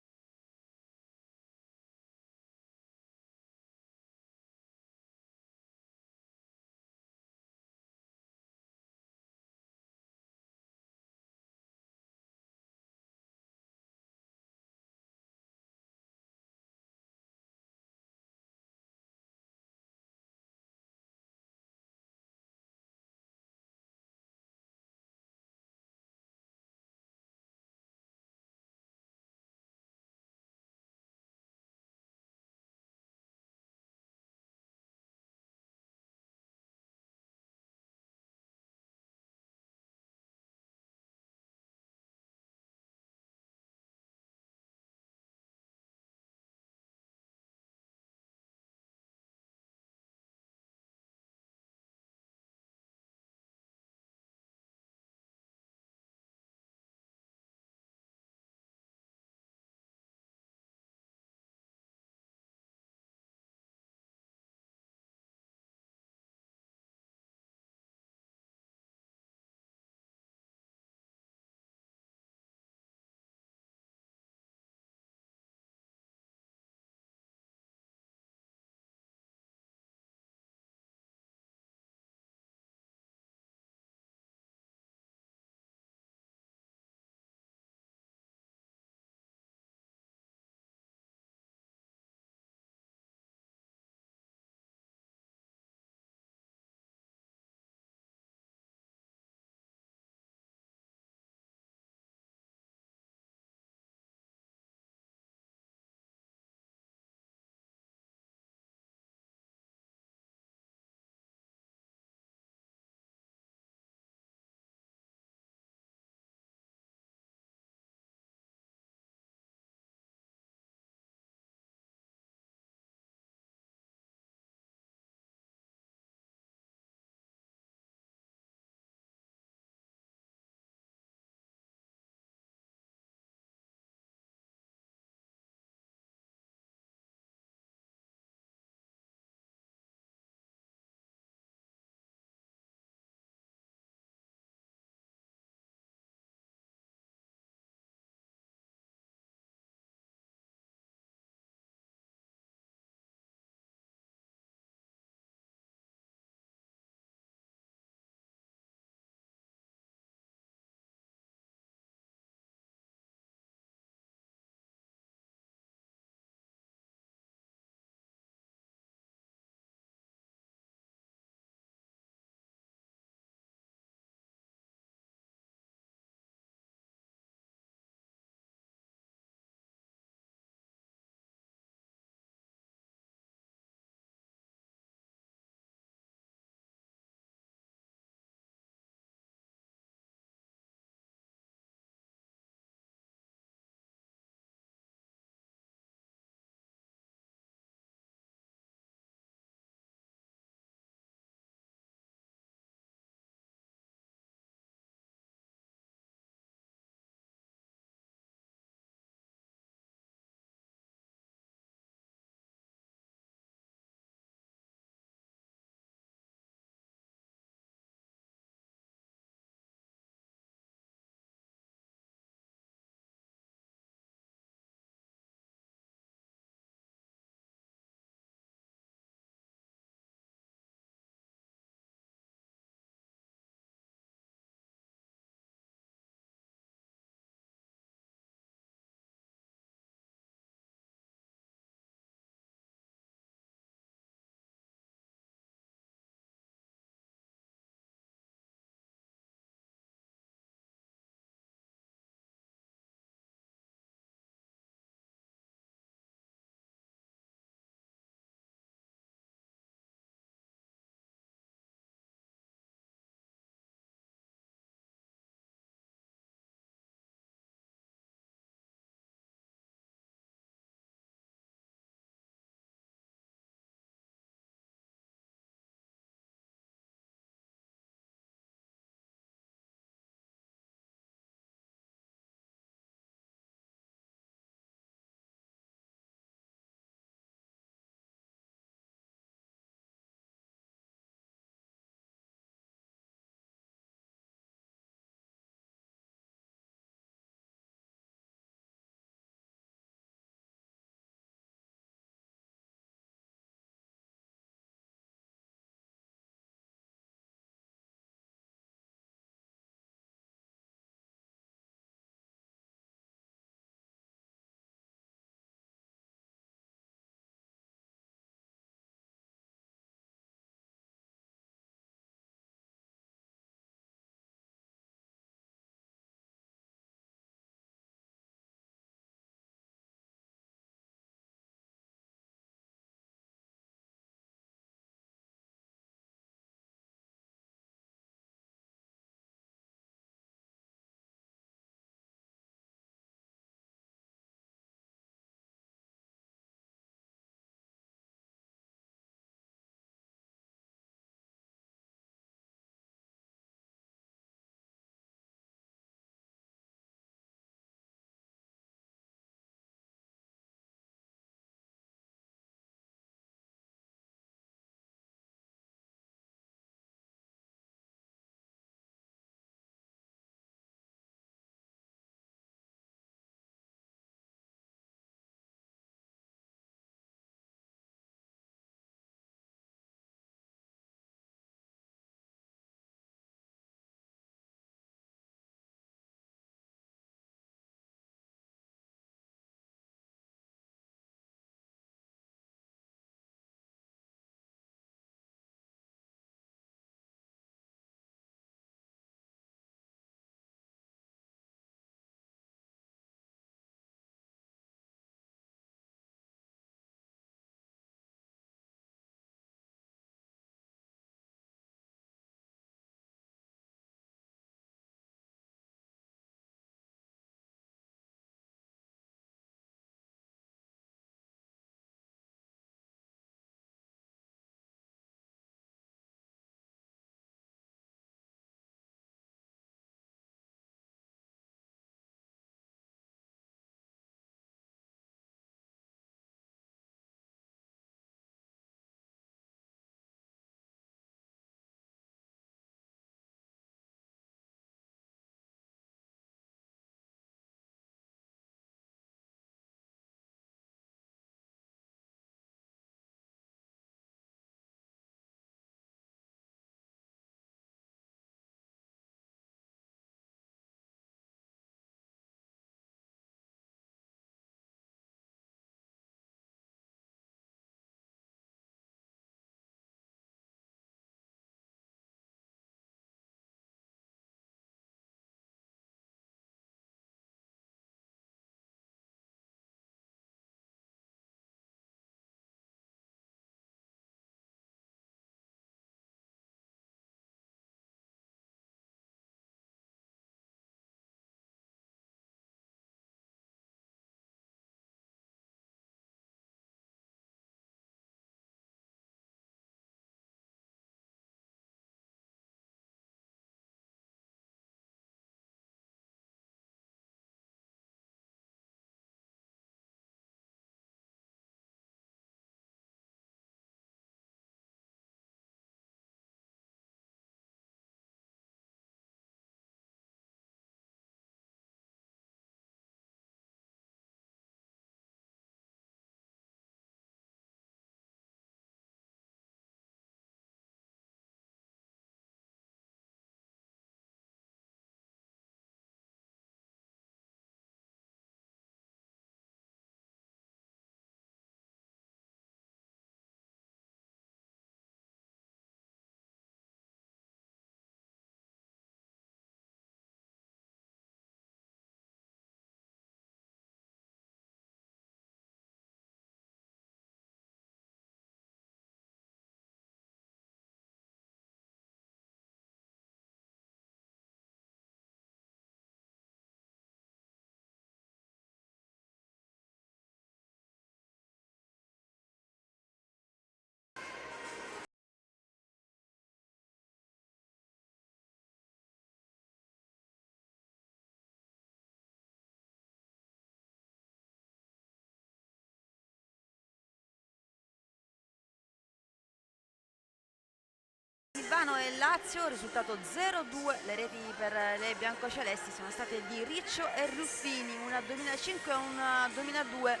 Silvano e Lazio, risultato 0-2, le reti per le biancocelesti sono state di Riccio e Ruffini, una 2005 e una 2002.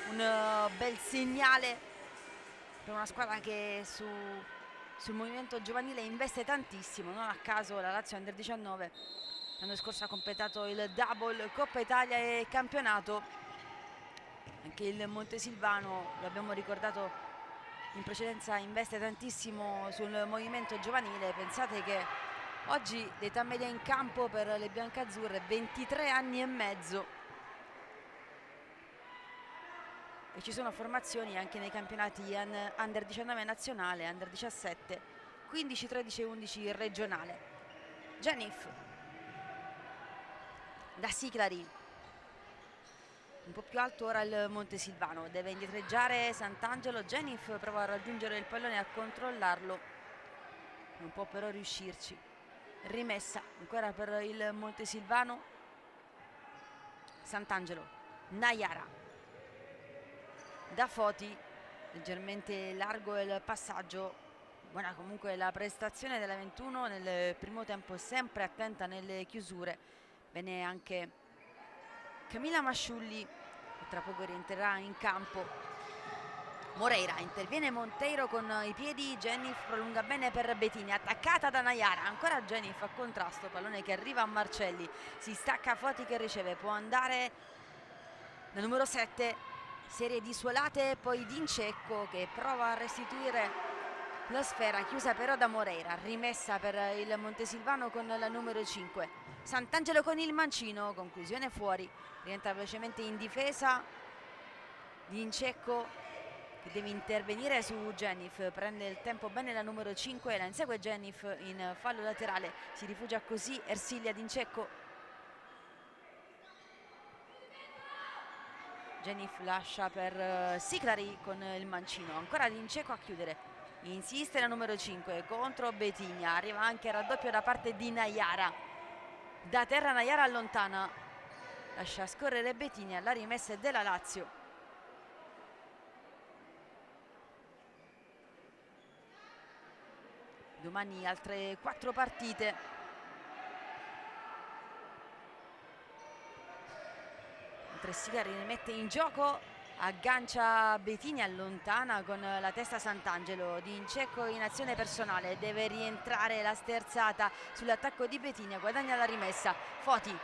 Un bel segnale per una squadra che sul movimento giovanile investe tantissimo, non a caso la Lazio Under 19 l'anno scorso ha completato il double Coppa Italia e campionato. Anche il Montesilvano, lo abbiamo ricordato in precedenza, investe tantissimo sul movimento giovanile. Pensate che oggi l'età media in campo per le biancazzurre 23 anni e mezzo, e ci sono formazioni anche nei campionati Under 19 nazionale, Under 17, 15, 13 e 11 regionale. Genif da Siclari, un po' più alto ora il Montesilvano, deve indietreggiare Sant'Angelo. Genif prova a raggiungere il pallone e a controllarlo, non può però riuscirci. Rimessa ancora per il Montesilvano. Sant'Angelo, Naiara, da Foti, leggermente largo il passaggio. Buona comunque la prestazione della 21 nel primo tempo, sempre attenta nelle chiusure. Bene anche Camilla Masciulli, che tra poco rientrerà in campo. Moreira, interviene Monteiro con i piedi, Genif prolunga bene per Bettini, attaccata da Naiara, ancora Genif a contrasto, pallone che arriva a Marcelli, si stacca Foti che riceve, può andare la numero 7, serie di suolate, poi Dincecco che prova a restituire la sfera, chiusa però da Moreira, rimessa per il Montesilvano con la numero 5. Sant'Angelo con il mancino, conclusione fuori, rientra velocemente in difesa Dincecco che deve intervenire su Genif, prende il tempo bene la numero 5, la insegue Genif in fallo laterale, si rifugia così Ersilia. Dincecco, Genif lascia per Siclari con il mancino, ancora Dincecco a chiudere, insiste la numero 5 contro Betigna, arriva anche il raddoppio da parte di Naiara, da terra Naiara allontana, lascia scorrere Betigna, la rimessa è della Lazio. Domani altre 4 partite. Mentre Siclari rimette in gioco, aggancia Bettini, allontana con la testa Sant'Angelo. Dincecco in azione personale, deve rientrare la sterzata sull'attacco di Bettini, guadagna la rimessa. Foti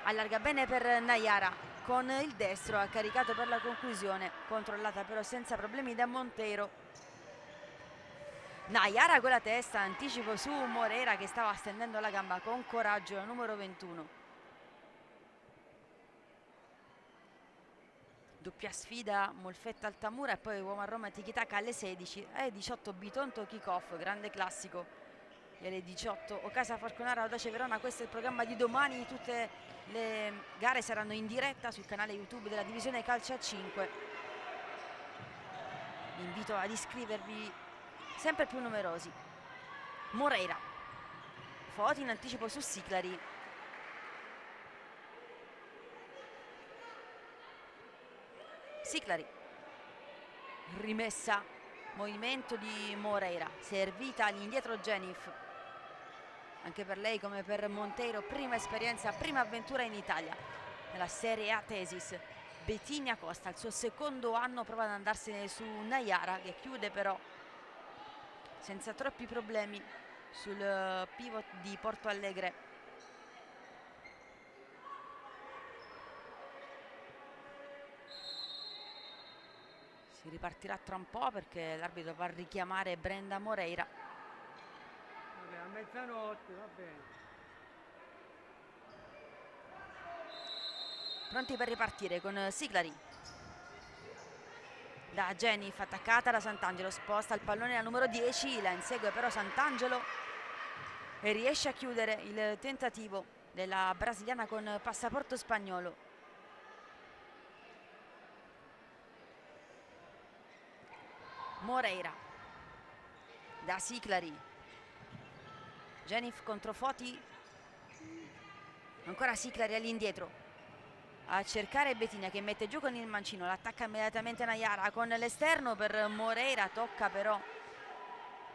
allarga bene per Naiara, con il destro ha caricato per la conclusione, controllata però senza problemi da Monteiro. Naiara con la testa, anticipo su Moreira che stava stendendo la gamba con coraggio, la numero 21. Doppia sfida Molfetta Altamura e poi uomo a Roma Tiki-Taka alle 16, alle 18 Bitonto kick-off, grande classico, e alle 18 Ocasa Falconara Audace Verona. Questo è il programma di domani, tutte le gare saranno in diretta sul canale YouTube della divisione calcio a 5. Vi invito ad iscrivervi, sempre più numerosi. Moreira, Foti in anticipo su Siclari, Siclari, rimessa, movimento di Moreira, servita all'indietro Genif, anche per lei come per Monteiro prima esperienza, prima avventura in Italia nella Serie A Tesis. Bettigna Costa al suo secondo anno prova ad andarsene su Naiara che chiude però senza troppi problemi sul pivot di Porto Alegre. Si ripartirà tra un po' perché l'arbitro va a richiamare Brenda Moreira. Vabbè, a mezzanotte, va bene. Pronti per ripartire con Siclari. Da Genif, attaccata da Sant'Angelo, sposta il pallone al numero 10, la insegue però Sant'Angelo e riesce a chiudere il tentativo della brasiliana con passaporto spagnolo. Moreira da Siclari, Genif contro Foti, ancora Siclari all'indietro, a cercare Bettigna che mette giù con il mancino, l'attacca immediatamente Nayara con l'esterno per Moreira, tocca però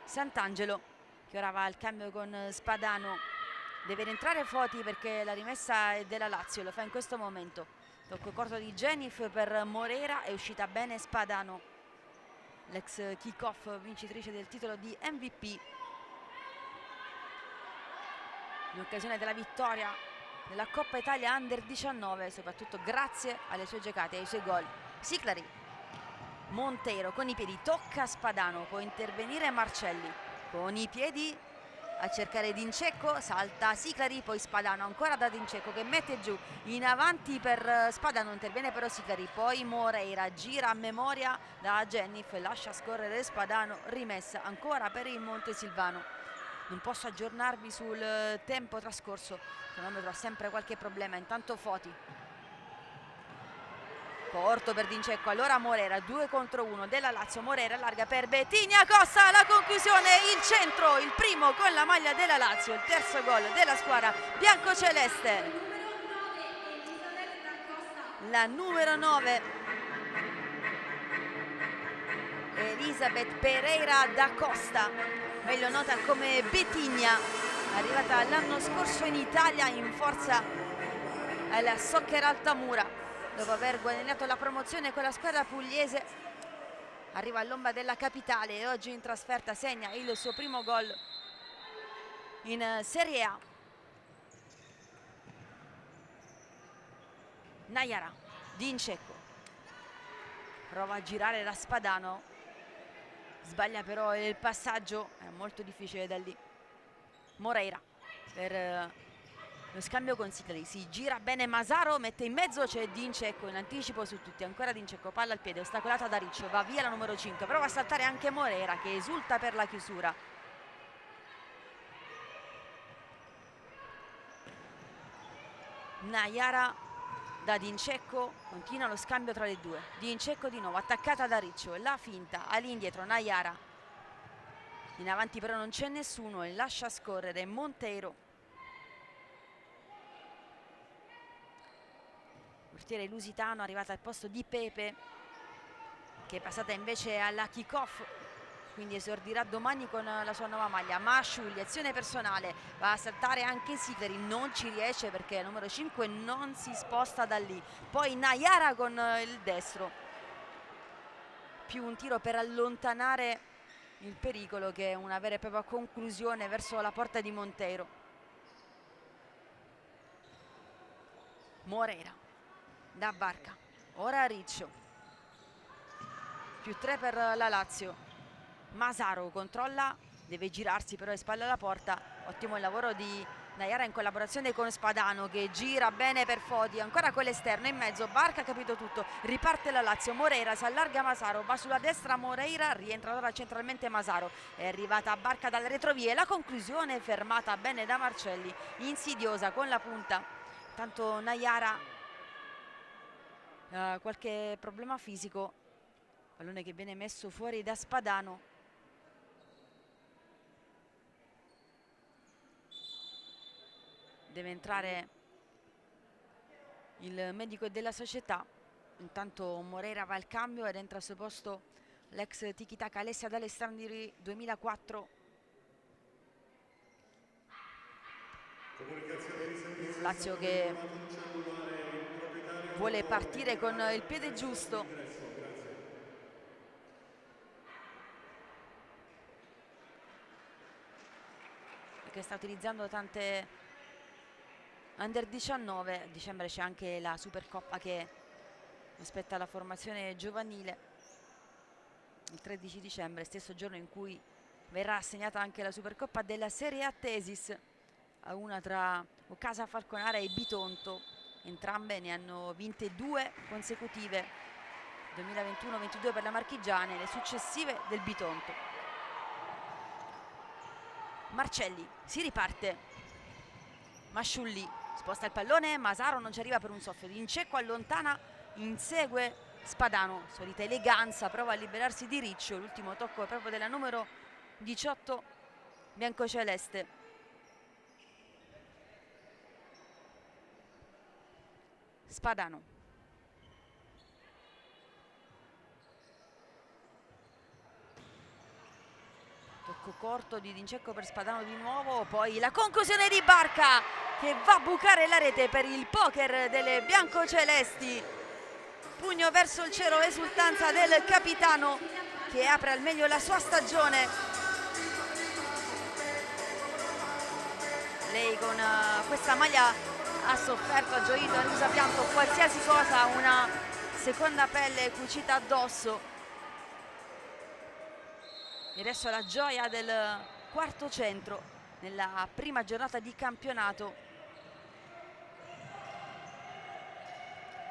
Sant'Angelo che ora va al cambio con Spadano. Deve rientrare Foti perché la rimessa è della Lazio, lo fa in questo momento. Tocco corto di Jenif per Moreira, è uscita bene Spadano, l'ex kick-off vincitrice del titolo di MVP, in occasione della vittoria della Coppa Italia Under 19, soprattutto grazie alle sue giocate e ai suoi gol. Siclari, Monteiro con i piedi, tocca Spadano, può intervenire Marcelli, con i piedi a cercare Dincecco, salta Siclari, poi Spadano ancora da Dincecco che mette giù in avanti per Spadano, interviene però Siclari, poi Moreira gira a memoria da Jenif, lascia scorrere Spadano, rimessa ancora per il Montesilvano. Non posso aggiornarvi sul tempo trascorso, il cronometro ha sempre qualche problema. Intanto Foti, corto per Dincecco, allora Moreira, 2 contro 1 della Lazio, Moreira allarga per Bettigna, Costa, la conclusione, il centro, il primo con la maglia della Lazio, il terzo gol della squadra biancoceleste. La numero 9, Elisabeth Pereira da Costa, meglio nota come Bettigna, arrivata l'anno scorso in Italia in forza alla Soccer Altamura. Dopo aver guadagnato la promozione con la squadra pugliese, arriva all'ombra della capitale e oggi in trasferta segna il suo primo gol in Serie A. Nayara, Dincecco, prova a girare da Spadano, sbaglia però il passaggio, è molto difficile da lì. Moreira per lo scambio con Siclari, si gira bene Masaro, mette in mezzo, c'è Dincecco in anticipo su tutti, ancora Dincecco, palla al piede, ostacolata da Riccio, va via la numero 5, prova a saltare anche Moreira che esulta per la chiusura. Nayara da Dincecco, continua lo scambio tra le due, Dincecco di nuovo, attaccata da Riccio, la finta, all'indietro Nayara, in avanti però non c'è nessuno e lascia scorrere Monteiro. Portiere lusitano arrivata al posto di Pepe che è passata invece alla kick-off, quindi esordirà domani con la sua nuova maglia. Masciulli, azione personale, va a saltare anche Siclari, non ci riesce perché il numero 5 non si sposta da lì. Poi Nayara con il destro, più un tiro per allontanare il pericolo che una vera e propria conclusione verso la porta di Monteiro. Moreira da Barca, ora Riccio, più 3 per la Lazio. Masaro controlla, deve girarsi però e spalle alla porta, ottimo il lavoro di Nayara in collaborazione con Spadano che gira bene per Foti, ancora con l'esterno in mezzo, Barca ha capito tutto, riparte la Lazio, Moreira si allarga Masaro, va sulla destra Moreira, rientra ora centralmente Masaro, è arrivata Barca dalle retrovie, la conclusione fermata bene da Marcelli, insidiosa con la punta. Tanto Nayara qualche problema fisico, pallone che viene messo fuori da Spadano. Deve entrare il medico della società, intanto Moreira va al cambio ed entra al suo posto l'ex tiki-taka Alessia D'Alessandri 2004. Lazio che vuole partire con il piede giusto, che sta utilizzando tante Under 19. A dicembre c'è anche la Supercoppa che aspetta la formazione giovanile, il 13 dicembre, stesso giorno in cui verrà assegnata anche la Supercoppa della Serie A Tesis a una tra Occasa Falconara e Bitonto. Entrambe ne hanno vinte 2 consecutive, 2021-22 per la Marchigiana e le successive del Bitonto. Marcelli, si riparte, Masciulli sposta il pallone, Masaro non ci arriva per un soffio, Dincecco allontana, insegue Spadano, solita eleganza, prova a liberarsi di Riccio, l'ultimo tocco è proprio della numero 18 biancoceleste. Spadano. Tocco corto di Dincecco per Spadano di nuovo, poi la conclusione di Barca che va a bucare la rete per il poker delle biancocelesti. Pugno verso il cielo, esultanza del capitano che apre al meglio la sua stagione. Lei con questa maglia ha sofferto, ha gioito, ha riso a pianto qualsiasi cosa, una seconda pelle cucita addosso. E adesso la gioia del quarto centro nella prima giornata di campionato.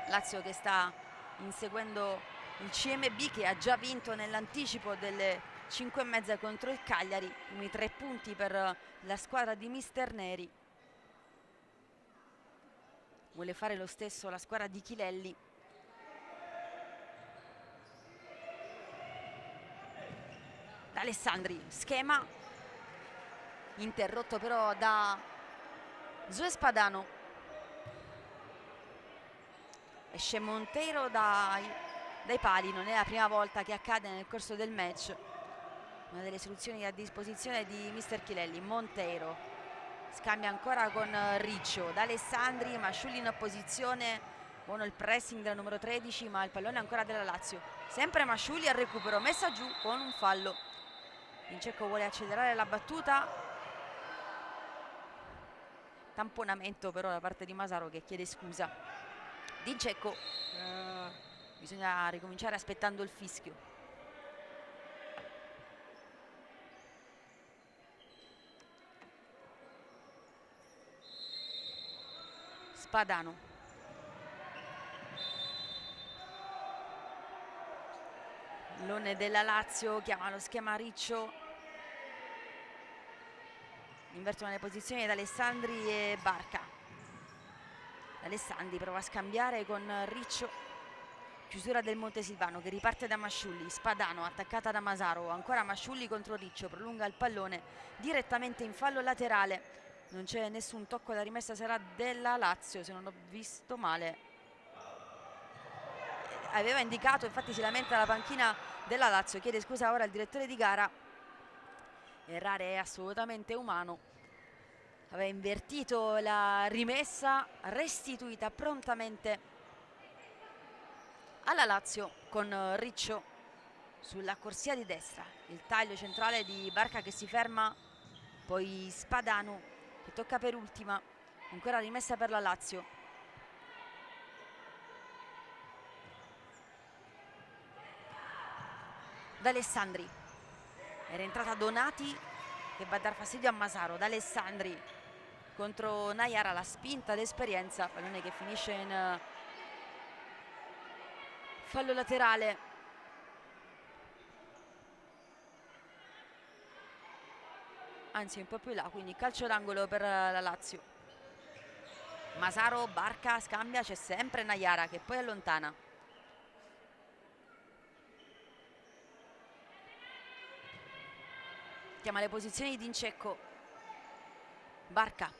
Lazio che sta inseguendo il CMB, che ha già vinto nell'anticipo delle 5:30 contro il Cagliari, i 3 punti per la squadra di mister Neri. Vuole fare lo stesso la squadra di Chilelli. Alessandri, schema interrotto però da Zoe Spadano. Esce Monteiro dai pali, non è la prima volta che accade nel corso del match. Una delle soluzioni a disposizione di mister Chilelli. Monteiro scambia ancora con Riccio, D'Alessandri, Masciulli in opposizione, buono il pressing del numero 13, ma il pallone è ancora della Lazio. Sempre Masciulli al recupero, messa giù con un fallo. Dincecco vuole accelerare la battuta, tamponamento però da parte di Masaro che chiede scusa. Dincecco, bisogna ricominciare aspettando il fischio. Spadano, l'one della Lazio chiama lo schema Riccio, invertono le posizioni da Alessandri e Barca. Alessandri prova a scambiare con Riccio, chiusura del Montesilvano che riparte da Masciulli. Spadano attaccata da Masaro, ancora Masciulli contro Riccio, prolunga il pallone direttamente in fallo laterale. Non c'è nessun tocco, la rimessa sarà della Lazio se non ho visto male. Aveva indicato, infatti si lamenta la panchina della Lazio, chiede scusa ora il direttore di gara. Errare è assolutamente umano. Aveva invertito la rimessa, restituita prontamente alla Lazio con Riccio sulla corsia di destra. Il taglio centrale di Barca che si ferma, poi Spadano che tocca per ultima, ancora rimessa per la Lazio. D'Alessandri, era entrata Donati che va a dar fastidio a Masaro. D'Alessandri contro Nayara, la spinta d'esperienza, pallone che finisce in fallo laterale. Anzi un po' più là, quindi calcio d'angolo per la Lazio. Masaro, Barca, scambia, c'è sempre Nayara che poi allontana. Chiama le posizioni di Dincecco. Barca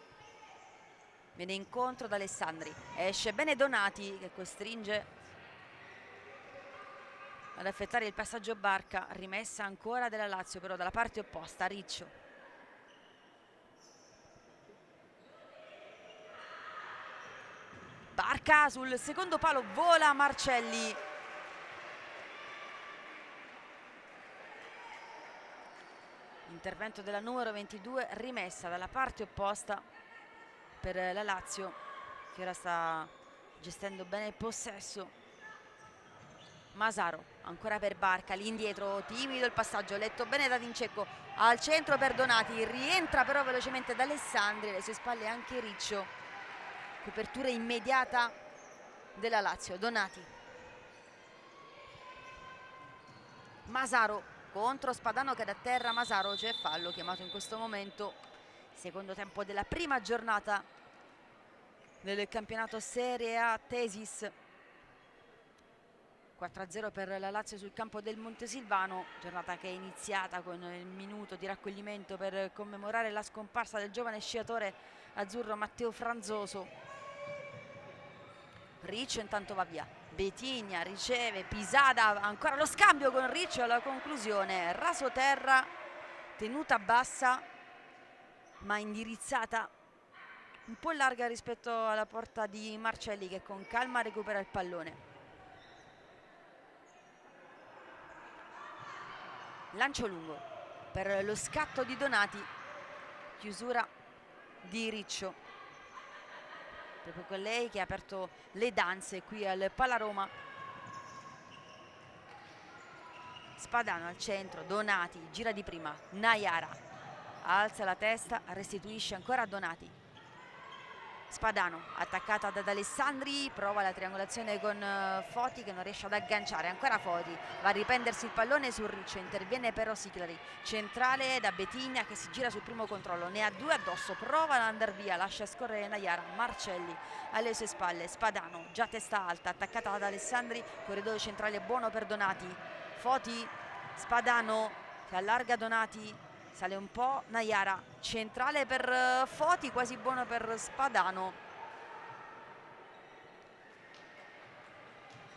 viene incontro da Alessandri, esce bene Donati che costringe ad effettuare il passaggio Barca. Rimessa ancora della Lazio però dalla parte opposta. Riccio, Barca sul secondo palo, vola Marcelli. Intervento della numero 22, rimessa dalla parte opposta per la Lazio che ora sta gestendo bene il possesso. Masaro ancora per Barca, lì indietro, timido il passaggio, letto bene da Dincecco, al centro per Donati, rientra però velocemente da Alessandri, alle sue spalle anche Riccio. Copertura immediata della Lazio. Donati, Masaro contro Spadano che da terra. Masaro, c'è fallo chiamato in questo momento, secondo tempo della prima giornata del campionato Serie A Tesis. 4-0 per la Lazio sul campo del Montesilvano, giornata che è iniziata con il minuto di raccoglimento per commemorare la scomparsa del giovane sciatore azzurro Matteo Franzoso. Riccio intanto va via, Betigna riceve, Pisada, ancora lo scambio con Riccio, alla conclusione rasoterra, tenuta bassa ma indirizzata un po' larga rispetto alla porta di Marcelli, che con calma recupera il pallone. Lancio lungo per lo scatto di Donati, chiusura di Riccio, proprio con lei che ha aperto le danze qui al Palaroma. Spadano al centro, Donati gira di prima, Naiara alza la testa, restituisce ancora a Donati. Spadano attaccata da D'Alessandri, prova la triangolazione con Foti che non riesce ad agganciare, ancora Foti, va a riprendersi il pallone su Riccio, interviene però Siclari, centrale da Betigna che si gira sul primo controllo, ne ha due addosso, prova ad andare via, lascia scorrere Naiara, Marcelli alle sue spalle, Spadano già testa alta, attaccata da Alessandri, corridoio centrale buono per Donati, Foti, Spadano che allarga Donati, sale un po' Naiara, centrale per Foti, quasi buono per Spadano.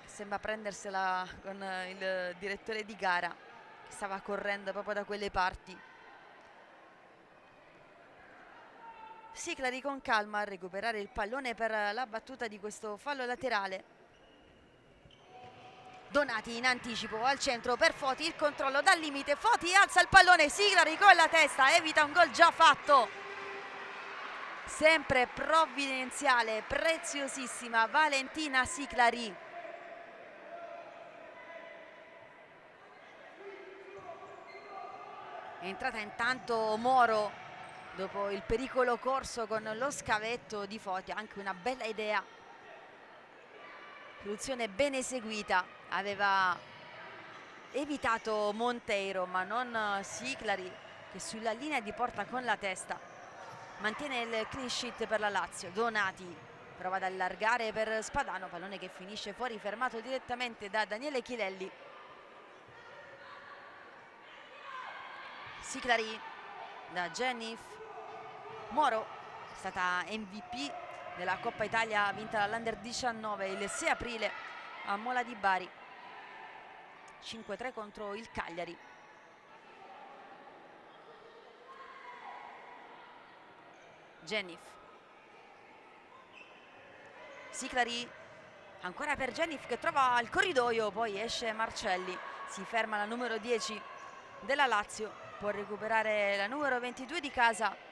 Sembra prendersela con il direttore di gara che stava correndo proprio da quelle parti. Siclari con calma a recuperare il pallone per la battuta di questo fallo laterale. Donati in anticipo al centro per Foti, il controllo dal limite, Foti alza il pallone, Siclari con la testa evita un gol già fatto. Sempre provvidenziale, preziosissima Valentina Siclari. È entrata intanto Moro dopo il pericolo corso con lo scavetto di Foti, anche una bella idea, soluzione ben eseguita. Aveva evitato Monteiro ma non Siclari, che sulla linea di porta con la testa mantiene il clean sheet per la Lazio. Donati prova ad allargare per Spadano, pallone che finisce fuori, fermato direttamente da Daniele Chilelli. Siclari da Genif. Moro è stata MVP della Coppa Italia vinta dall'Under 19 il 6 aprile a Mola di Bari, 5-3 contro il Cagliari. Genif, Siclari ancora per Genif che trova il corridoio, poi esce Marcelli, si ferma la numero 10 della Lazio, può recuperare la numero 22 di casa.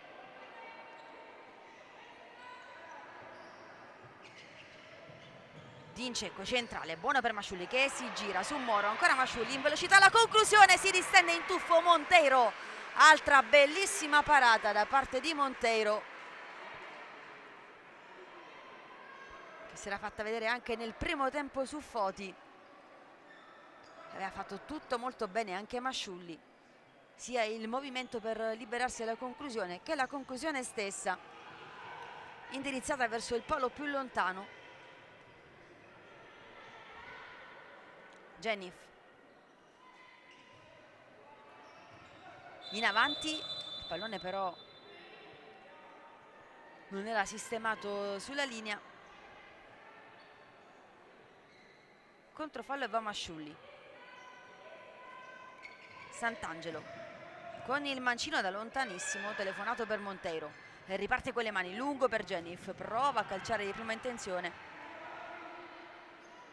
Dincecco centrale, buono per Masciulli che si gira su Moro, ancora Masciulli in velocità, la conclusione, si distende in tuffo Monteiro, altra bellissima parata da parte di Monteiro che si era fatta vedere anche nel primo tempo su Foti, aveva fatto tutto molto bene anche Masciulli, sia il movimento per liberarsi dalla conclusione che la conclusione stessa indirizzata verso il palo più lontano. Genif in avanti, il pallone però non era sistemato sulla linea, controfallo e va Masciulli. Sant'Angelo con il mancino da lontanissimo, telefonato per Monteiro e riparte con le mani, lungo per Genif, prova a calciare di prima intenzione,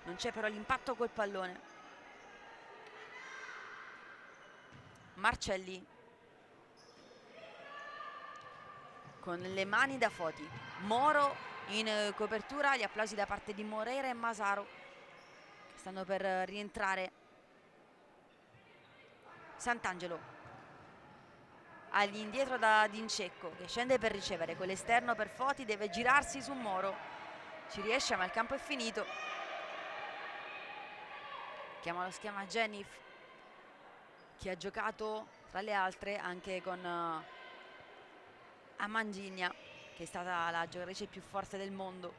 non c'è però l'impatto col pallone. Marcelli con le mani da Foti, Moro in copertura, gli applausi da parte di Moreira e Masaro che stanno per rientrare. Sant'Angelo all'indietro da Dincecco che scende per ricevere, con l'esterno per Foti, deve girarsi su Moro, ci riesce ma il campo è finito. Chiama lo schema Genif, che ha giocato tra le altre anche con Amangigna, che è stata la giocatrice più forte del mondo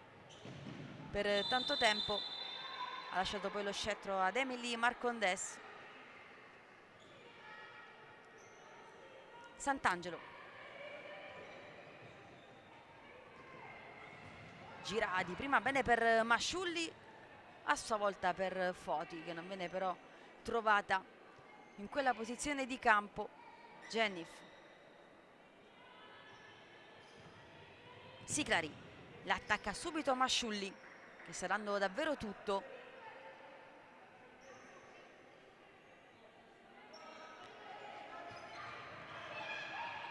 per tanto tempo, ha lasciato poi lo scettro ad Emily Marcondes. Sant'Angelo gira di prima bene per Masciulli, a sua volta per Foti, che non viene però trovata in quella posizione di campo. Genif, Siclari, l'attacca subito Masciulli, che sta dando davvero tutto.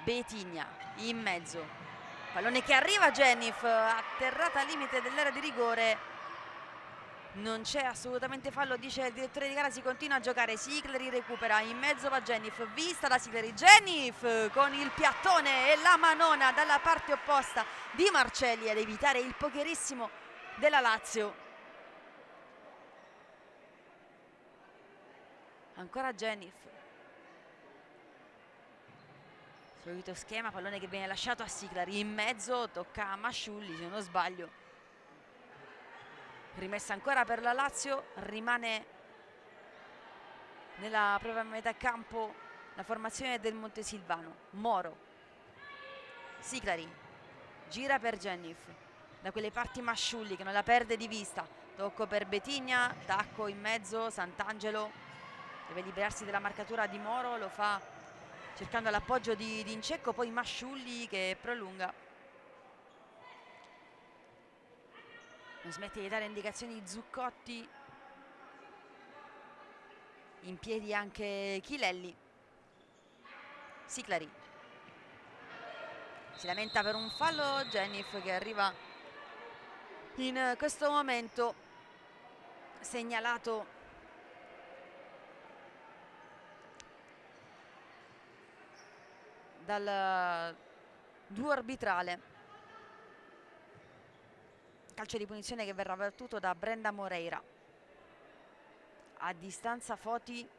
Betigna in mezzo, pallone che arriva, Genif atterrata al limite dell'area di rigore, non c'è assolutamente fallo, dice il direttore di gara, si continua a giocare. Siclari recupera, in mezzo va Genif, vista da Siclari, Genif con il piattone e la manona dalla parte opposta di Marcelli ad evitare il pokerissimo della Lazio. Ancora Genif, solito schema, pallone che viene lasciato a Siclari, in mezzo tocca a Masciulli, se non sbaglio. Rimessa ancora per la Lazio, rimane nella propria metà campo la formazione del Montesilvano. Moro, Siclari, gira per Genif, da quelle parti Masciulli che non la perde di vista, tocco per Betigna, tacco in mezzo, Sant'Angelo deve liberarsi della marcatura di Moro, lo fa cercando l'appoggio di Incecco, poi Masciulli che prolunga, non smette di dare indicazioni Zuccotti, in piedi anche Chilelli. Siclari si lamenta per un fallo, Genif che arriva in questo momento segnalato dal duo arbitrale. Calcio di punizione che verrà battuto da Brenda Moreira. A distanza Foti,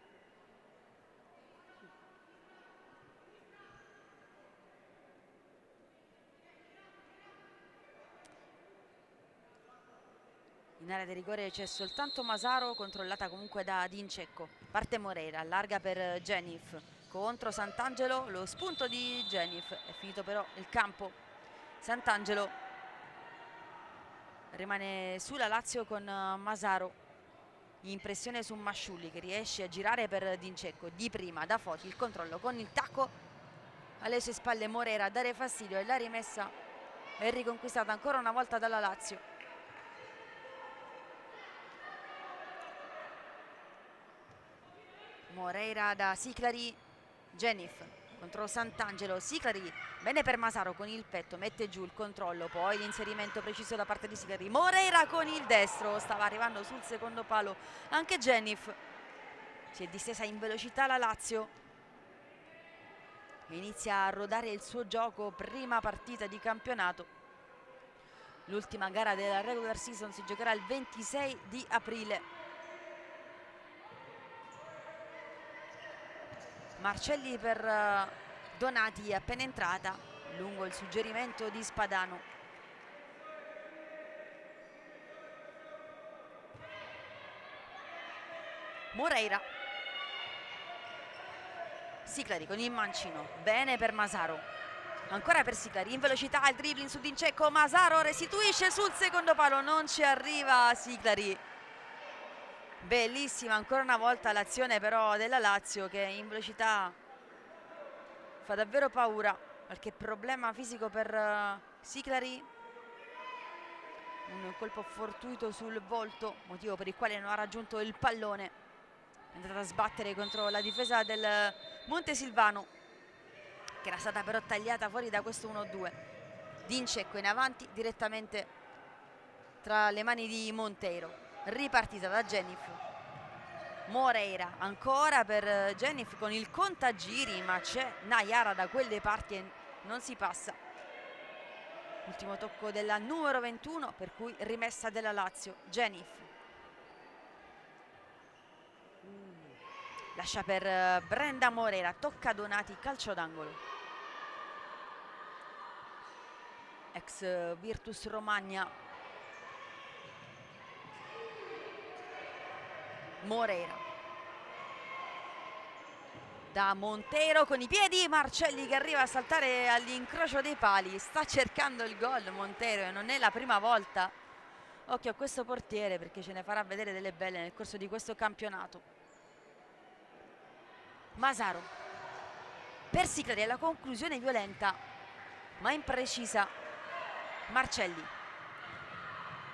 in area di rigore c'è soltanto Masaro, controllata comunque da Dincecco. Parte Moreira, allarga per Genif, contro Sant'Angelo, lo spunto di Genif, è finito però il campo. Sant'Angelo rimane sulla Lazio con Masaro in pressione su Masciulli, che riesce a girare per Dincecco, di prima da Foti, il controllo con il tacco alle sue spalle, Moreira a dare fastidio e la rimessa è riconquistata ancora una volta dalla Lazio. Moreira da Siclari, Genif contro Sant'Angelo, Siclari bene per Masaro con il petto, mette giù il controllo, poi l'inserimento preciso da parte di Siclari, Moreira con il destro, stava arrivando sul secondo palo anche Genif, si è distesa in velocità la Lazio, inizia a rodare il suo gioco, prima partita di campionato, l'ultima gara della regular season si giocherà il 26 di aprile. Marcelli per Donati, appena entrata, lungo il suggerimento di Spadano. Moreira, Siclari con il mancino, bene per Masaro, ancora per Siclari, in velocità il dribbling su Dincecco, Masaro restituisce sul secondo palo, non ci arriva Siclari. Bellissima ancora una volta l'azione però della Lazio, che in velocità fa davvero paura. Qualche problema fisico per Siclari, un colpo fortuito sul volto, motivo per il quale non ha raggiunto il pallone, è andata a sbattere contro la difesa del Montesilvano, che era stata però tagliata fuori da questo 1-2. Dincecco in avanti direttamente tra le mani di Monteiro, ripartita da Genif. Moreira ancora per Genif con il contagiri, ma c'è Nayara da quelle parti e non si passa. Ultimo tocco della numero 21, per cui rimessa della Lazio. Genif lascia per Brenda Moreira, tocca Donati, calcio d'angolo. Ex Virtus Romagna. Moreira da Montero con i piedi, Marcelli che arriva a saltare all'incrocio dei pali, sta cercando il gol Montero e non è la prima volta. Occhio a questo portiere perché ce ne farà vedere delle belle nel corso di questo campionato. Masaro per Siclari, alla conclusione violenta ma imprecisa Marcelli.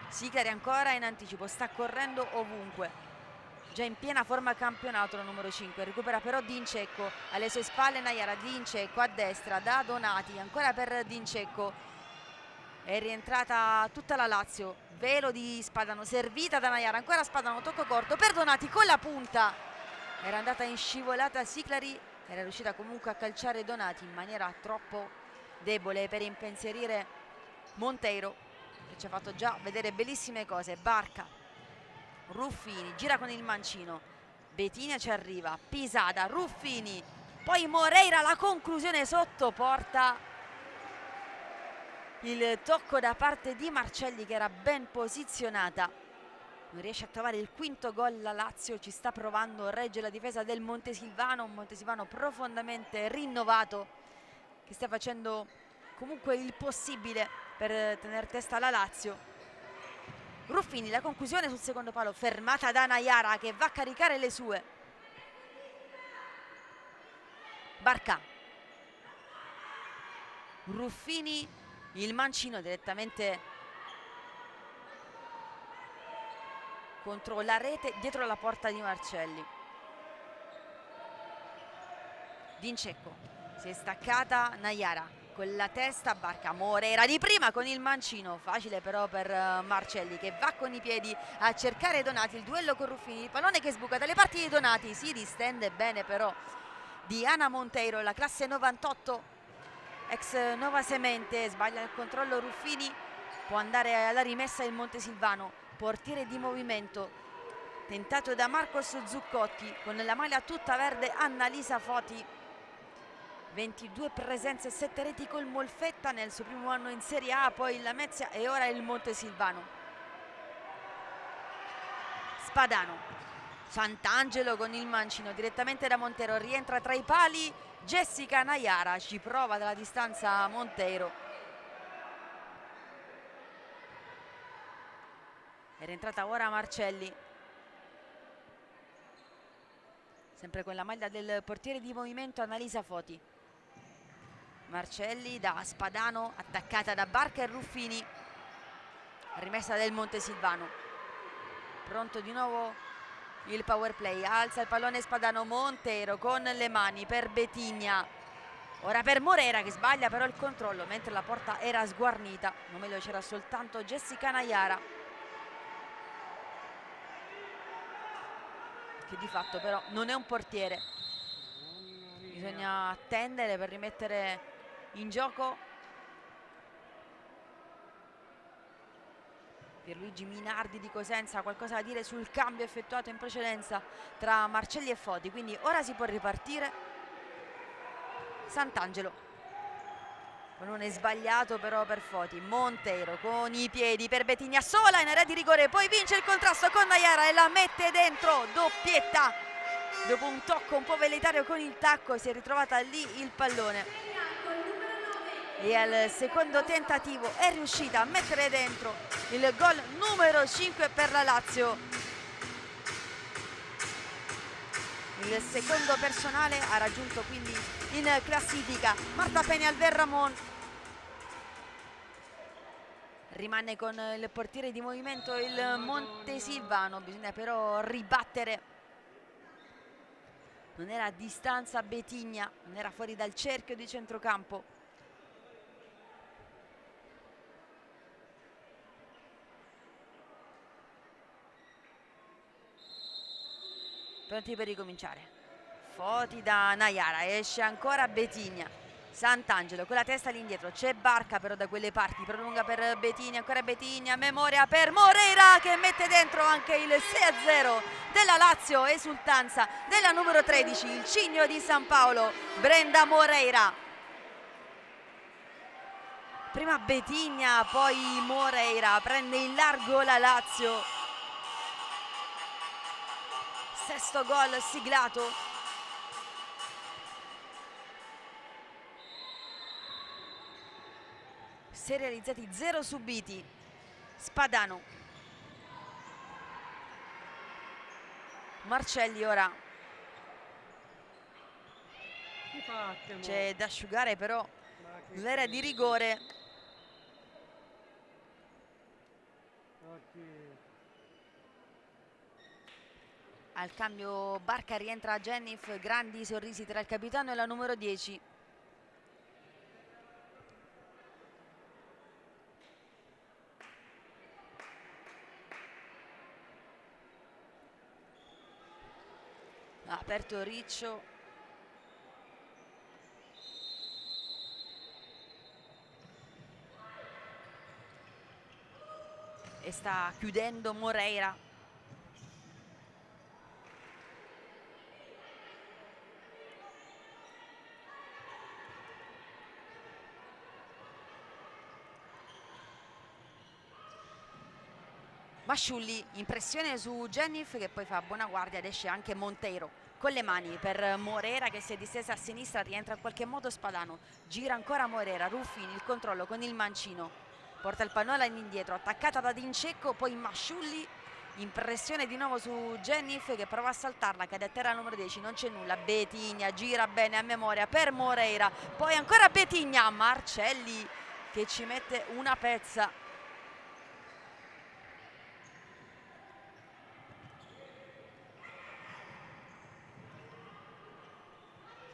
Siclari ancora in anticipo, sta correndo ovunque, già in piena forma campionato la numero 5, recupera però Dincecco, alle sue spalle Naiara, Dincecco a destra da Donati, ancora per Dincecco, è rientrata tutta la Lazio, velo di Spadano, servita da Naiara, ancora Spadano, tocco corto per Donati con la punta, era andata in scivolata Siclari, era riuscita comunque a calciare Donati in maniera troppo debole per impensierire Monteiro, che ci ha fatto già vedere bellissime cose. Barca, Ruffini, gira con il mancino, Bettina ci arriva, Pisada, Ruffini, poi Moreira, la conclusione sotto porta, il tocco da parte di Marcelli che era ben posizionata, non riesce a trovare il quinto gol la Lazio, ci sta provando, regge la difesa del Montesilvano, un Montesilvano profondamente rinnovato che sta facendo comunque il possibile per tenere testa alla Lazio. Ruffini, la conclusione sul secondo palo, fermata da Naiara che va a caricare le sue. Barca, Ruffini, il mancino direttamente contro la rete, dietro la porta di Marcelli. Dincecco, si è staccata Naiara con la testa, Barca, Moreira di prima con il mancino, facile però per Marcelli che va con i piedi a cercare Donati, il duello con Ruffini, il pallone che sbuca dalle parti di Donati, si distende bene però di Ana Monteiro, la classe 98, ex Nova Semente, sbaglia il controllo Ruffini, può andare alla rimessa il Montesilvano, portiere di movimento, tentato da Marcos Zuccotti, con la maglia tutta verde Annalisa Foti, 22 presenze e 7 reti col Molfetta nel suo primo anno in Serie A, poi il Lamezia e ora il Montesilvano. Spadano, Sant'Angelo con il mancino direttamente da Montero, rientra tra i pali Jessica Naiara, ci prova dalla distanza Montero. È rientrata ora Marcelli, sempre con la maglia del portiere di movimento Annalisa Foti. Marcelli da Spadano, attaccata da Barca e Ruffini, rimessa del Montesilvano, pronto di nuovo il power play, alza il pallone Spadano, Montero con le mani per Bettigna, ora per Moreira che sbaglia però il controllo mentre la porta era sguarnita, o meglio c'era soltanto Jessica Naiara che di fatto però non è un portiere, bisogna attendere per rimettere in gioco Pierluigi Minardi di Cosenza, qualcosa da dire sul cambio effettuato in precedenza tra Marcelli e Foti, quindi ora si può ripartire. Sant'Angelo, pallone sbagliato però per Foti, Monteiro con i piedi per Bettigna, sola in area di rigore, poi vince il contrasto con Naiara e la mette dentro, doppietta, dopo un tocco un po' velleitario con il tacco si è ritrovata lì il pallone e al secondo tentativo è riuscita a mettere dentro il gol numero 5 per la Lazio. Il secondo personale ha raggiunto quindi in classifica Marta Penial Verramon, rimane con il portiere di movimento il Montesilvano, bisogna però ribattere, non era a distanza Bettigna, non era fuori dal cerchio di centrocampo. Pronti per ricominciare, Foti da Naiara, esce ancora Bettigna, Sant'Angelo con la testa all'indietro, c'è Barca però da quelle parti, prolunga per Bettigna, ancora Bettigna, memoria per Moreira che mette dentro anche il 6-0 della Lazio, esultanza della numero 13, il cigno di San Paolo, Brenda Moreira. Prima Bettigna, poi Moreira, prende in largo la Lazio. Sesto gol siglato 6 realizzati, 0 subiti. Spadano. Marcelli ora. Chi fate, mo? C'è da asciugare però Ma che l'area di rigore. Oddio. Al cambio Barca, rientra Jennif, grandi sorrisi tra il capitano e la numero 10. Ha aperto Riccio. E sta chiudendo Moreira. Masciulli, impressione su Jennif che poi fa buona guardia ed esce anche Monteiro con le mani per Moreira che si è distesa a sinistra, rientra in qualche modo Spadano, gira ancora Moreira, Ruffini il controllo con il mancino, porta il pallone indietro, attaccata da Dincecco, poi Masciulli, impressione di nuovo su Jennif che prova a saltarla, cade a terra al numero 10, non c'è nulla, Betigna gira bene a memoria per Moreira, poi ancora Betigna, Marcelli che ci mette una pezza.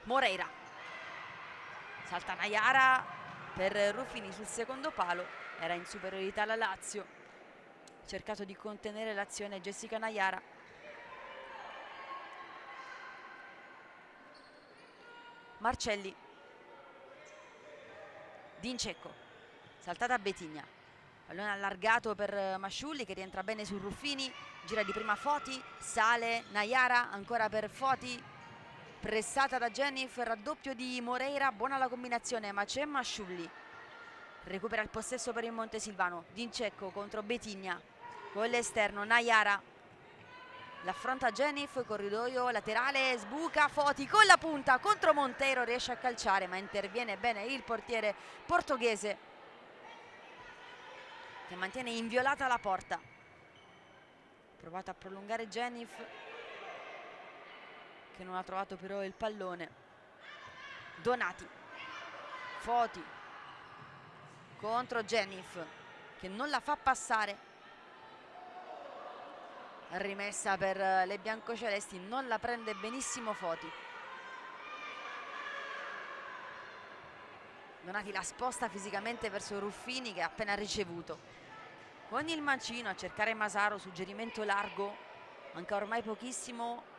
Moreira, salta Naiara per Ruffini sul secondo palo, era in superiorità la Lazio, ha cercato di contenere l'azione Jessica Naiara. Marcelli, Dincecco, saltata Betigna, pallone allargato per Masciulli che rientra bene su Ruffini, gira di prima Foti, sale Naiara ancora per Foti, pressata da Jennif, raddoppio di Moreira, buona la combinazione ma c'è Masciulli, recupera il possesso per il Montesilvano, Dincecco contro Betigna con l'esterno, Naiara l'affronta Jennif, corridoio laterale, sbuca Foti con la punta contro Monteiro, riesce a calciare ma interviene bene il portiere portoghese che mantiene inviolata la porta. Provato a prolungare Jennif che non ha trovato però il pallone. Donati, Foti contro Jennif che non la fa passare, rimessa per le biancocelesti, non la prende benissimo Foti. Donati la sposta fisicamente verso Ruffini che ha appena ricevuto, con il mancino a cercare Masaro, suggerimento largo, manca ormai pochissimo,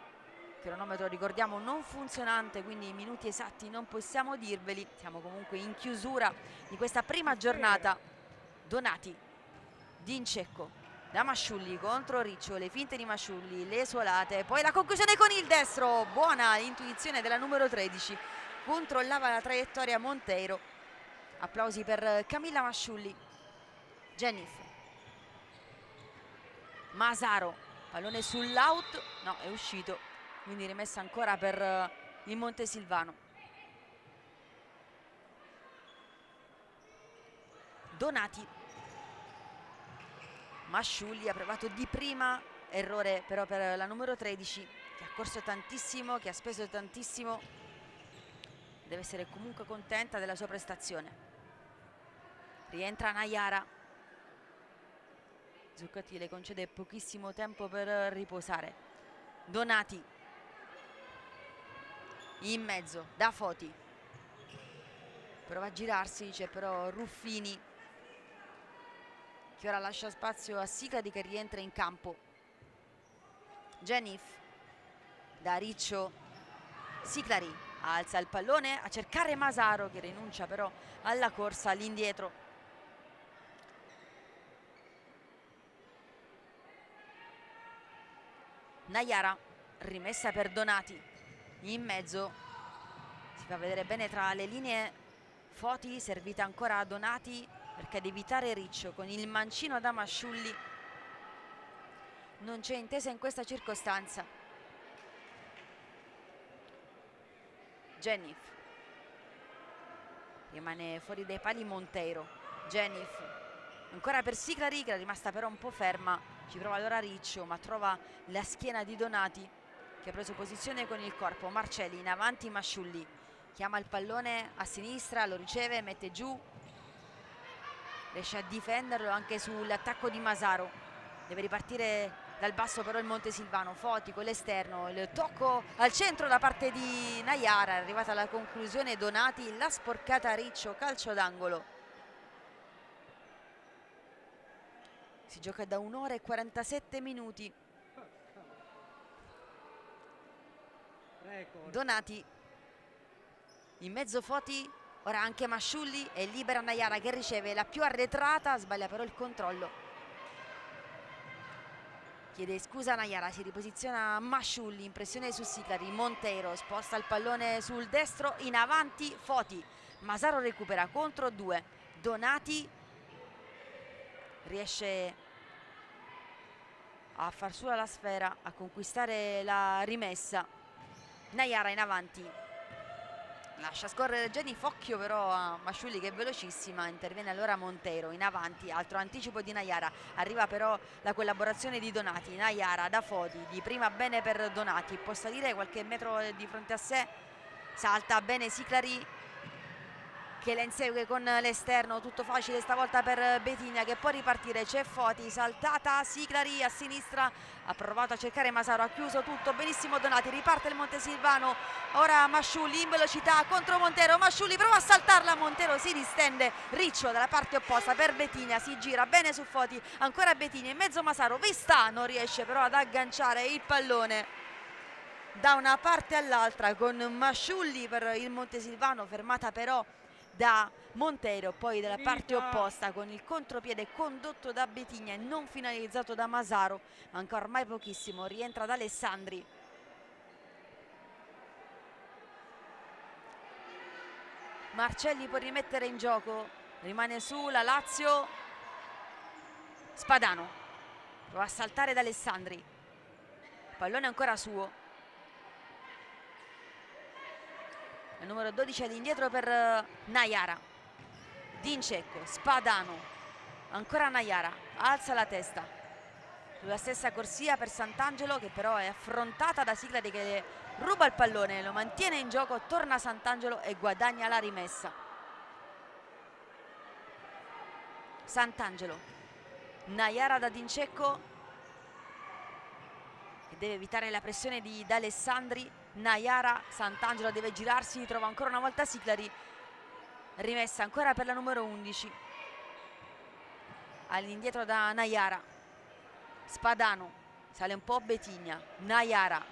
cronometro ricordiamo non funzionante, quindi i minuti esatti non possiamo dirveli, siamo comunque in chiusura di questa prima giornata. Donati, Dincecco, da Masciulli contro Riccio, le finte di Masciulli, le suolate, poi la conclusione con il destro, buona intuizione della numero 13, controllava la traiettoria Monteiro, applausi per Camilla Masciulli. Jennif, Masaro, pallone sull'out, no è uscito, quindi rimessa ancora per il Montesilvano. Donati, Masciulli ha provato di prima, errore però per la numero 13 che ha corso tantissimo, che ha speso tantissimo, deve essere comunque contenta della sua prestazione. Rientra Naiara, Zuccotti le concede pochissimo tempo per riposare. Donati in mezzo da Foti, prova a girarsi, c'è però Ruffini che ora lascia spazio a Siclari che rientra in campo. Jennif da Riccio, Siclari alza il pallone a cercare Masaro che rinuncia però alla corsa all'indietro. Naiara, rimessa per Donati, in mezzo, si fa vedere bene tra le linee Foti, servita ancora a Donati perché ad evitare Riccio con il mancino da Masciulli. Non c'è intesa in questa circostanza. Jennif, rimane fuori dai pali Monteiro, Jenif, ancora per Siclari, che è rimasta però un po' ferma. Ci prova allora Riccio, ma trova la schiena di Donati, che ha preso posizione con il corpo. Marcelli in avanti, Masciulli chiama il pallone a sinistra, lo riceve, mette giù, riesce a difenderlo anche sull'attacco di Masaro. Deve ripartire dal basso però il Montesilvano. Foti con l'esterno, il tocco al centro da parte di Naiara, è arrivata alla conclusione Donati, la sporcata Riccio, calcio d'angolo. Si gioca da 1 ora e 47 minuti. Donati in mezzo, Foti, ora anche Masciulli, e libera Naiara che riceve la più arretrata, sbaglia però il controllo. Chiede scusa Naiara, si riposiziona Masciulli, impressione su Siclari. Monteiro sposta il pallone sul destro, in avanti Foti, Masaro recupera contro 2. Donati riesce a far sua la sfera, a conquistare la rimessa. Naiara in avanti, lascia scorrere Jenif, occhio però a Masciulli che è velocissima, interviene allora Monteiro in avanti, altro anticipo di Naiara, arriva però la collaborazione di Donati. Naiara da Foti, di prima bene per Donati, può salire qualche metro di fronte a sé, salta bene Siclari che la insegue con l'esterno, tutto facile stavolta per Betigna che può ripartire. C'è Foti, saltata Siclari a sinistra, ha provato a cercare Masaro, ha chiuso tutto benissimo Donati, riparte il Montesilvano, ora Masciulli in velocità contro Monteiro. Masciulli prova a saltarla, Monteiro si distende, Riccio dalla parte opposta per Betigna, si gira bene su Foti, ancora Betigna in mezzo Masaro, Vista non riesce però ad agganciare il pallone da una parte all'altra con Masciulli per il Montesilvano, fermata però da Monteiro, poi dalla parte opposta con il contropiede condotto da Betigna e non finalizzato da Masaro. Manca ormai pochissimo, rientra da Alessandri. Marcelli può rimettere in gioco, rimane su la Lazio. Spadano prova a saltare da Alessandri, il pallone ancora suo. Il numero 12 all'indietro per Naiara. Dincecco, Spadano, ancora Naiara, alza la testa sulla stessa corsia per Sant'Angelo, che però è affrontata da Siclari che ruba il pallone, lo mantiene in gioco, torna Sant'Angelo e guadagna la rimessa. Sant'Angelo, Naiara da Dincecco che deve evitare la pressione di D'Alessandri. Naiara, Sant'Angelo deve girarsi, trova ancora una volta Siclari, rimessa ancora per la numero 11 all'indietro da Naiara. Spadano, sale un po' Betigna, Naiara,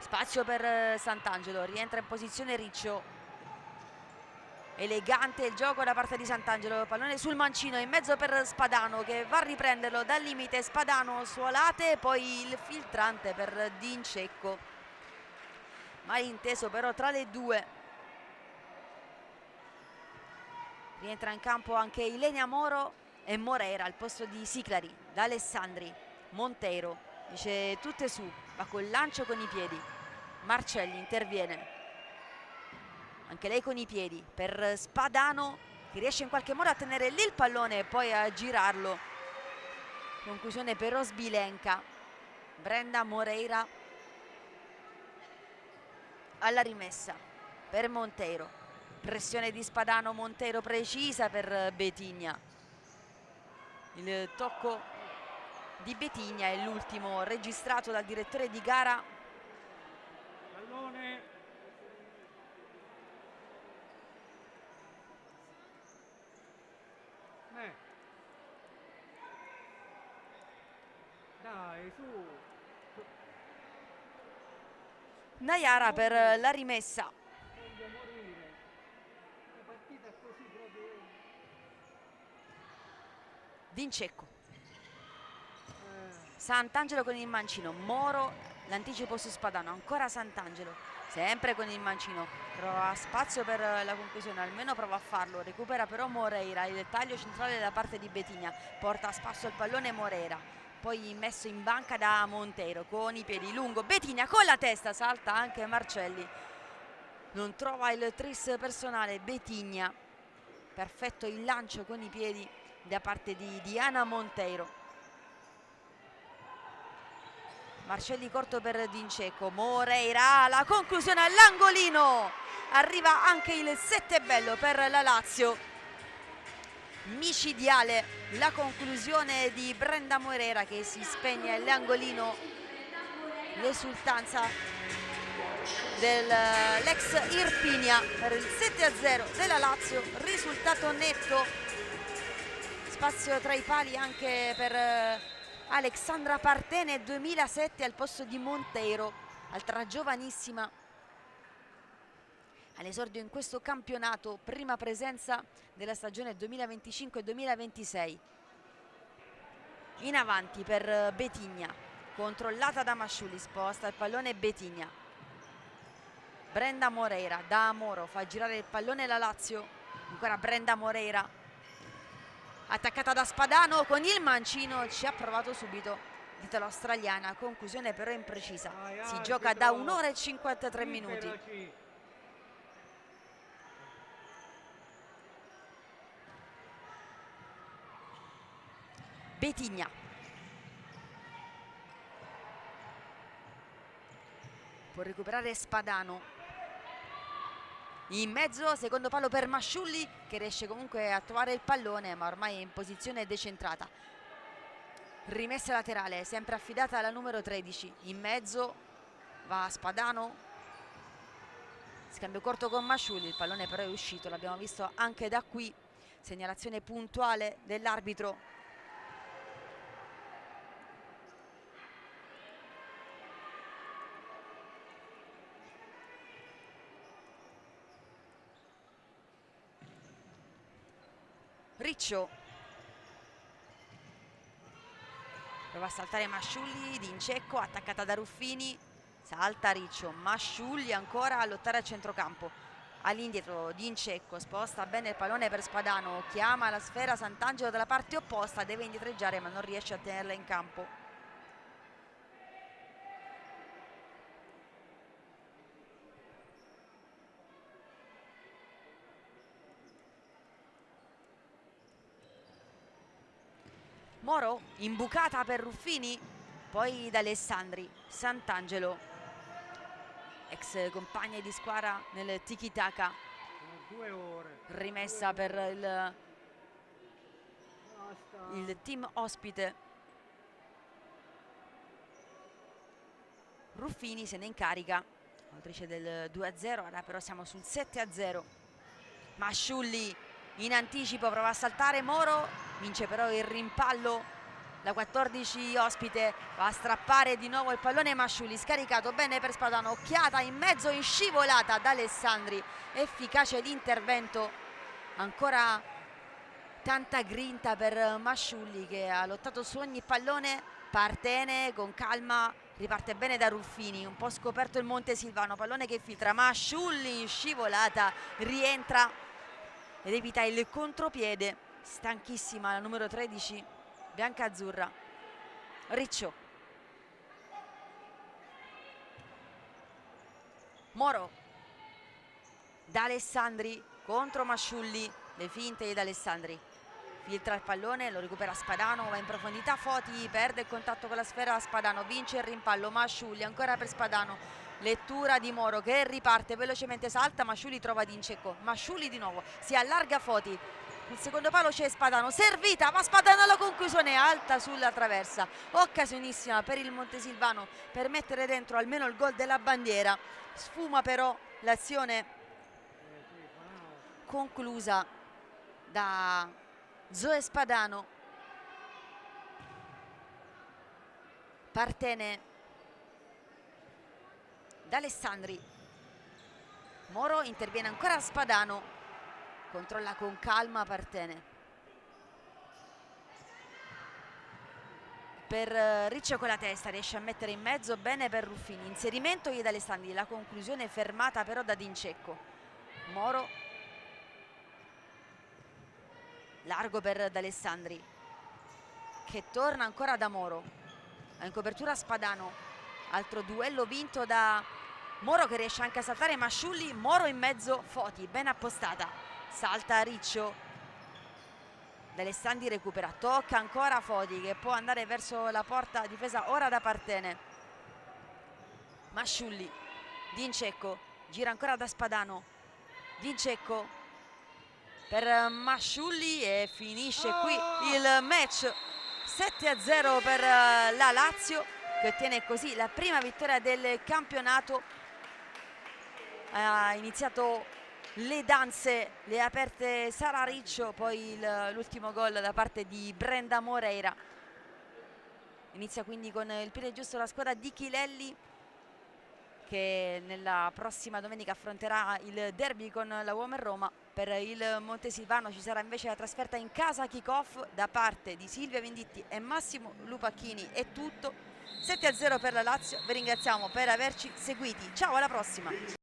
spazio per Sant'Angelo, rientra in posizione Riccio, elegante il gioco da parte di Sant'Angelo, pallone sul mancino in mezzo per Spadano che va a riprenderlo dal limite. Spadano suolate, poi il filtrante per Dincecco, malinteso però tra le due. Rientra in campo anche Ilenia Moro e Moreira al posto di Siclari. Da Alessandri, Monteiro dice tutte su, va col lancio con i piedi. Marcelli interviene, anche lei con i piedi per Spadano che riesce in qualche modo a tenere lì il pallone e poi a girarlo. Conclusione però Sbilenka. Brenda Moreira alla rimessa per Monteiro, pressione di Spadano, Monteiro precisa per Betigna. Il tocco di Betigna è l'ultimo registrato dal direttore di gara. Pallone. Dai, su. Naiara per la rimessa. Voglio morire. La partita è così proprio. Dincecco, Sant'Angelo con il mancino, Moro, l'anticipo su Spadano, ancora Sant'Angelo, sempre con il mancino, trova spazio per la conclusione, almeno prova a farlo, recupera però Moreira, il taglio centrale da parte di Betigna, porta a spasso il pallone Moreira, poi messo in banca da Monteiro con i piedi lungo. Betigna con la testa, salta anche Marcelli, non trova il tris personale Betigna. perfetto il lancio con i piedi da parte di Diana Monteiro. Marcelli corto per Dincecco, Moreira, la conclusione all'angolino, arriva anche il 7 bello per la Lazio, micidiale la conclusione di Brenda Moreira che si spegne all'angolino, l'esultanza dell'ex Irpinia per il 7-0 della Lazio, risultato netto, spazio tra i pali anche per Alexandra Partene, 2007 al posto di Monteiro, altra giovanissima all'esordio in questo campionato, prima presenza della stagione 2025-2026. In avanti per Betigna, controllata da Masciulli, sposta il pallone Betigna. Brenda Moreira da Moro, fa girare il pallone la Lazio, ancora Brenda Moreira, attaccata da Spadano con il mancino, ci ha provato subito l'italo-australiana, conclusione però imprecisa. Si gioca da 1 ora e 53 minuti. Betigna. Può recuperare Spadano. In mezzo, secondo palo per Masciulli che riesce comunque a trovare il pallone, ma ormai è in posizione decentrata. Rimessa laterale, sempre affidata alla numero 13. In mezzo va Spadano. Scambio corto con Masciulli, il pallone però è uscito, l'abbiamo visto anche da qui. Segnalazione puntuale dell'arbitro. Riccio prova a saltare Masciulli, Dincecco, attaccata da Ruffini, salta Riccio, Masciulli ancora a lottare a centrocampo, all'indietro Dincecco, sposta bene il pallone per Spadano, chiama la sfera Sant'Angelo dalla parte opposta, deve indietreggiare ma non riesce a tenerla in campo. Moro, imbucata per Ruffini, poi da Alessandri, Sant'Angelo, ex compagna di squadra nel tiki-taka, rimessa per il team ospite. Ruffini se ne incarica, autrice del 2-0, ora però siamo sul 7-0. Masciulli in anticipo, prova a saltare Moro, vince però il rimpallo, la 14 ospite, va a strappare di nuovo il pallone Masciulli, scaricato bene per Spadano, occhiata in mezzo, in scivolata da Alessandri, efficace l'intervento, ancora tanta grinta per Masciulli che ha lottato su ogni pallone. Partene con calma, riparte bene da Ruffini, un po' scoperto il Montesilvano, pallone che filtra, Masciulli in scivolata, rientra ed evita il contropiede, stanchissima la numero 13 bianca-azzurra. Riccio, Moro, da Alessandri contro Masciulli, le finte di D'Alessandri, filtra il pallone, lo recupera Spadano, va in profondità, Foti perde il contatto con la sfera, Spadano vince il rimpallo, Masciulli ancora per Spadano, lettura di Moro che riparte velocemente, salta, Masciulli trova Dincecco, Masciulli di nuovo, si allarga Foti, il secondo palo c'è Spadano, servita, ma Spadano alla conclusione, alta sulla traversa, occasionissima per il Montesilvano per mettere dentro almeno il gol della bandiera. Sfuma però l'azione conclusa da Zoe Spadano. Partene D'Alessandri, Moro, interviene ancora Spadano, controlla con calma Partene. Per Riccio con la testa, riesce a mettere in mezzo, bene per Ruffini, inserimento di D'Alessandri, la conclusione fermata però da Dincecco. Moro, largo per D'Alessandri che torna ancora da Moro, in copertura Spadano, altro duello vinto da Moro che riesce anche a saltare Masciulli, Moro in mezzo, Foti ben appostata, salta Riccio, D'Alessandri recupera, tocca ancora Foti che può andare verso la porta difesa ora da Partene. Masciulli, Dincecco, gira ancora da Spadano, Dincecco per Masciulli e finisce qui il match. 7-0 per la Lazio, che ottiene così la prima vittoria del campionato. Ha iniziato le danze, le ha aperte Sara Riccio, poi l'ultimo gol da parte di Brenda Moreira. Inizia quindi con il piede giusto la squadra di Chilelli, che nella prossima domenica affronterà il derby con la Uomo Roma. Per il Montesilvano ci sarà invece la trasferta in casa, kick-off da parte di Silvia Venditti e Massimo Lupacchini. È tutto, 7-0 per la Lazio, vi ringraziamo per averci seguiti, ciao, alla prossima.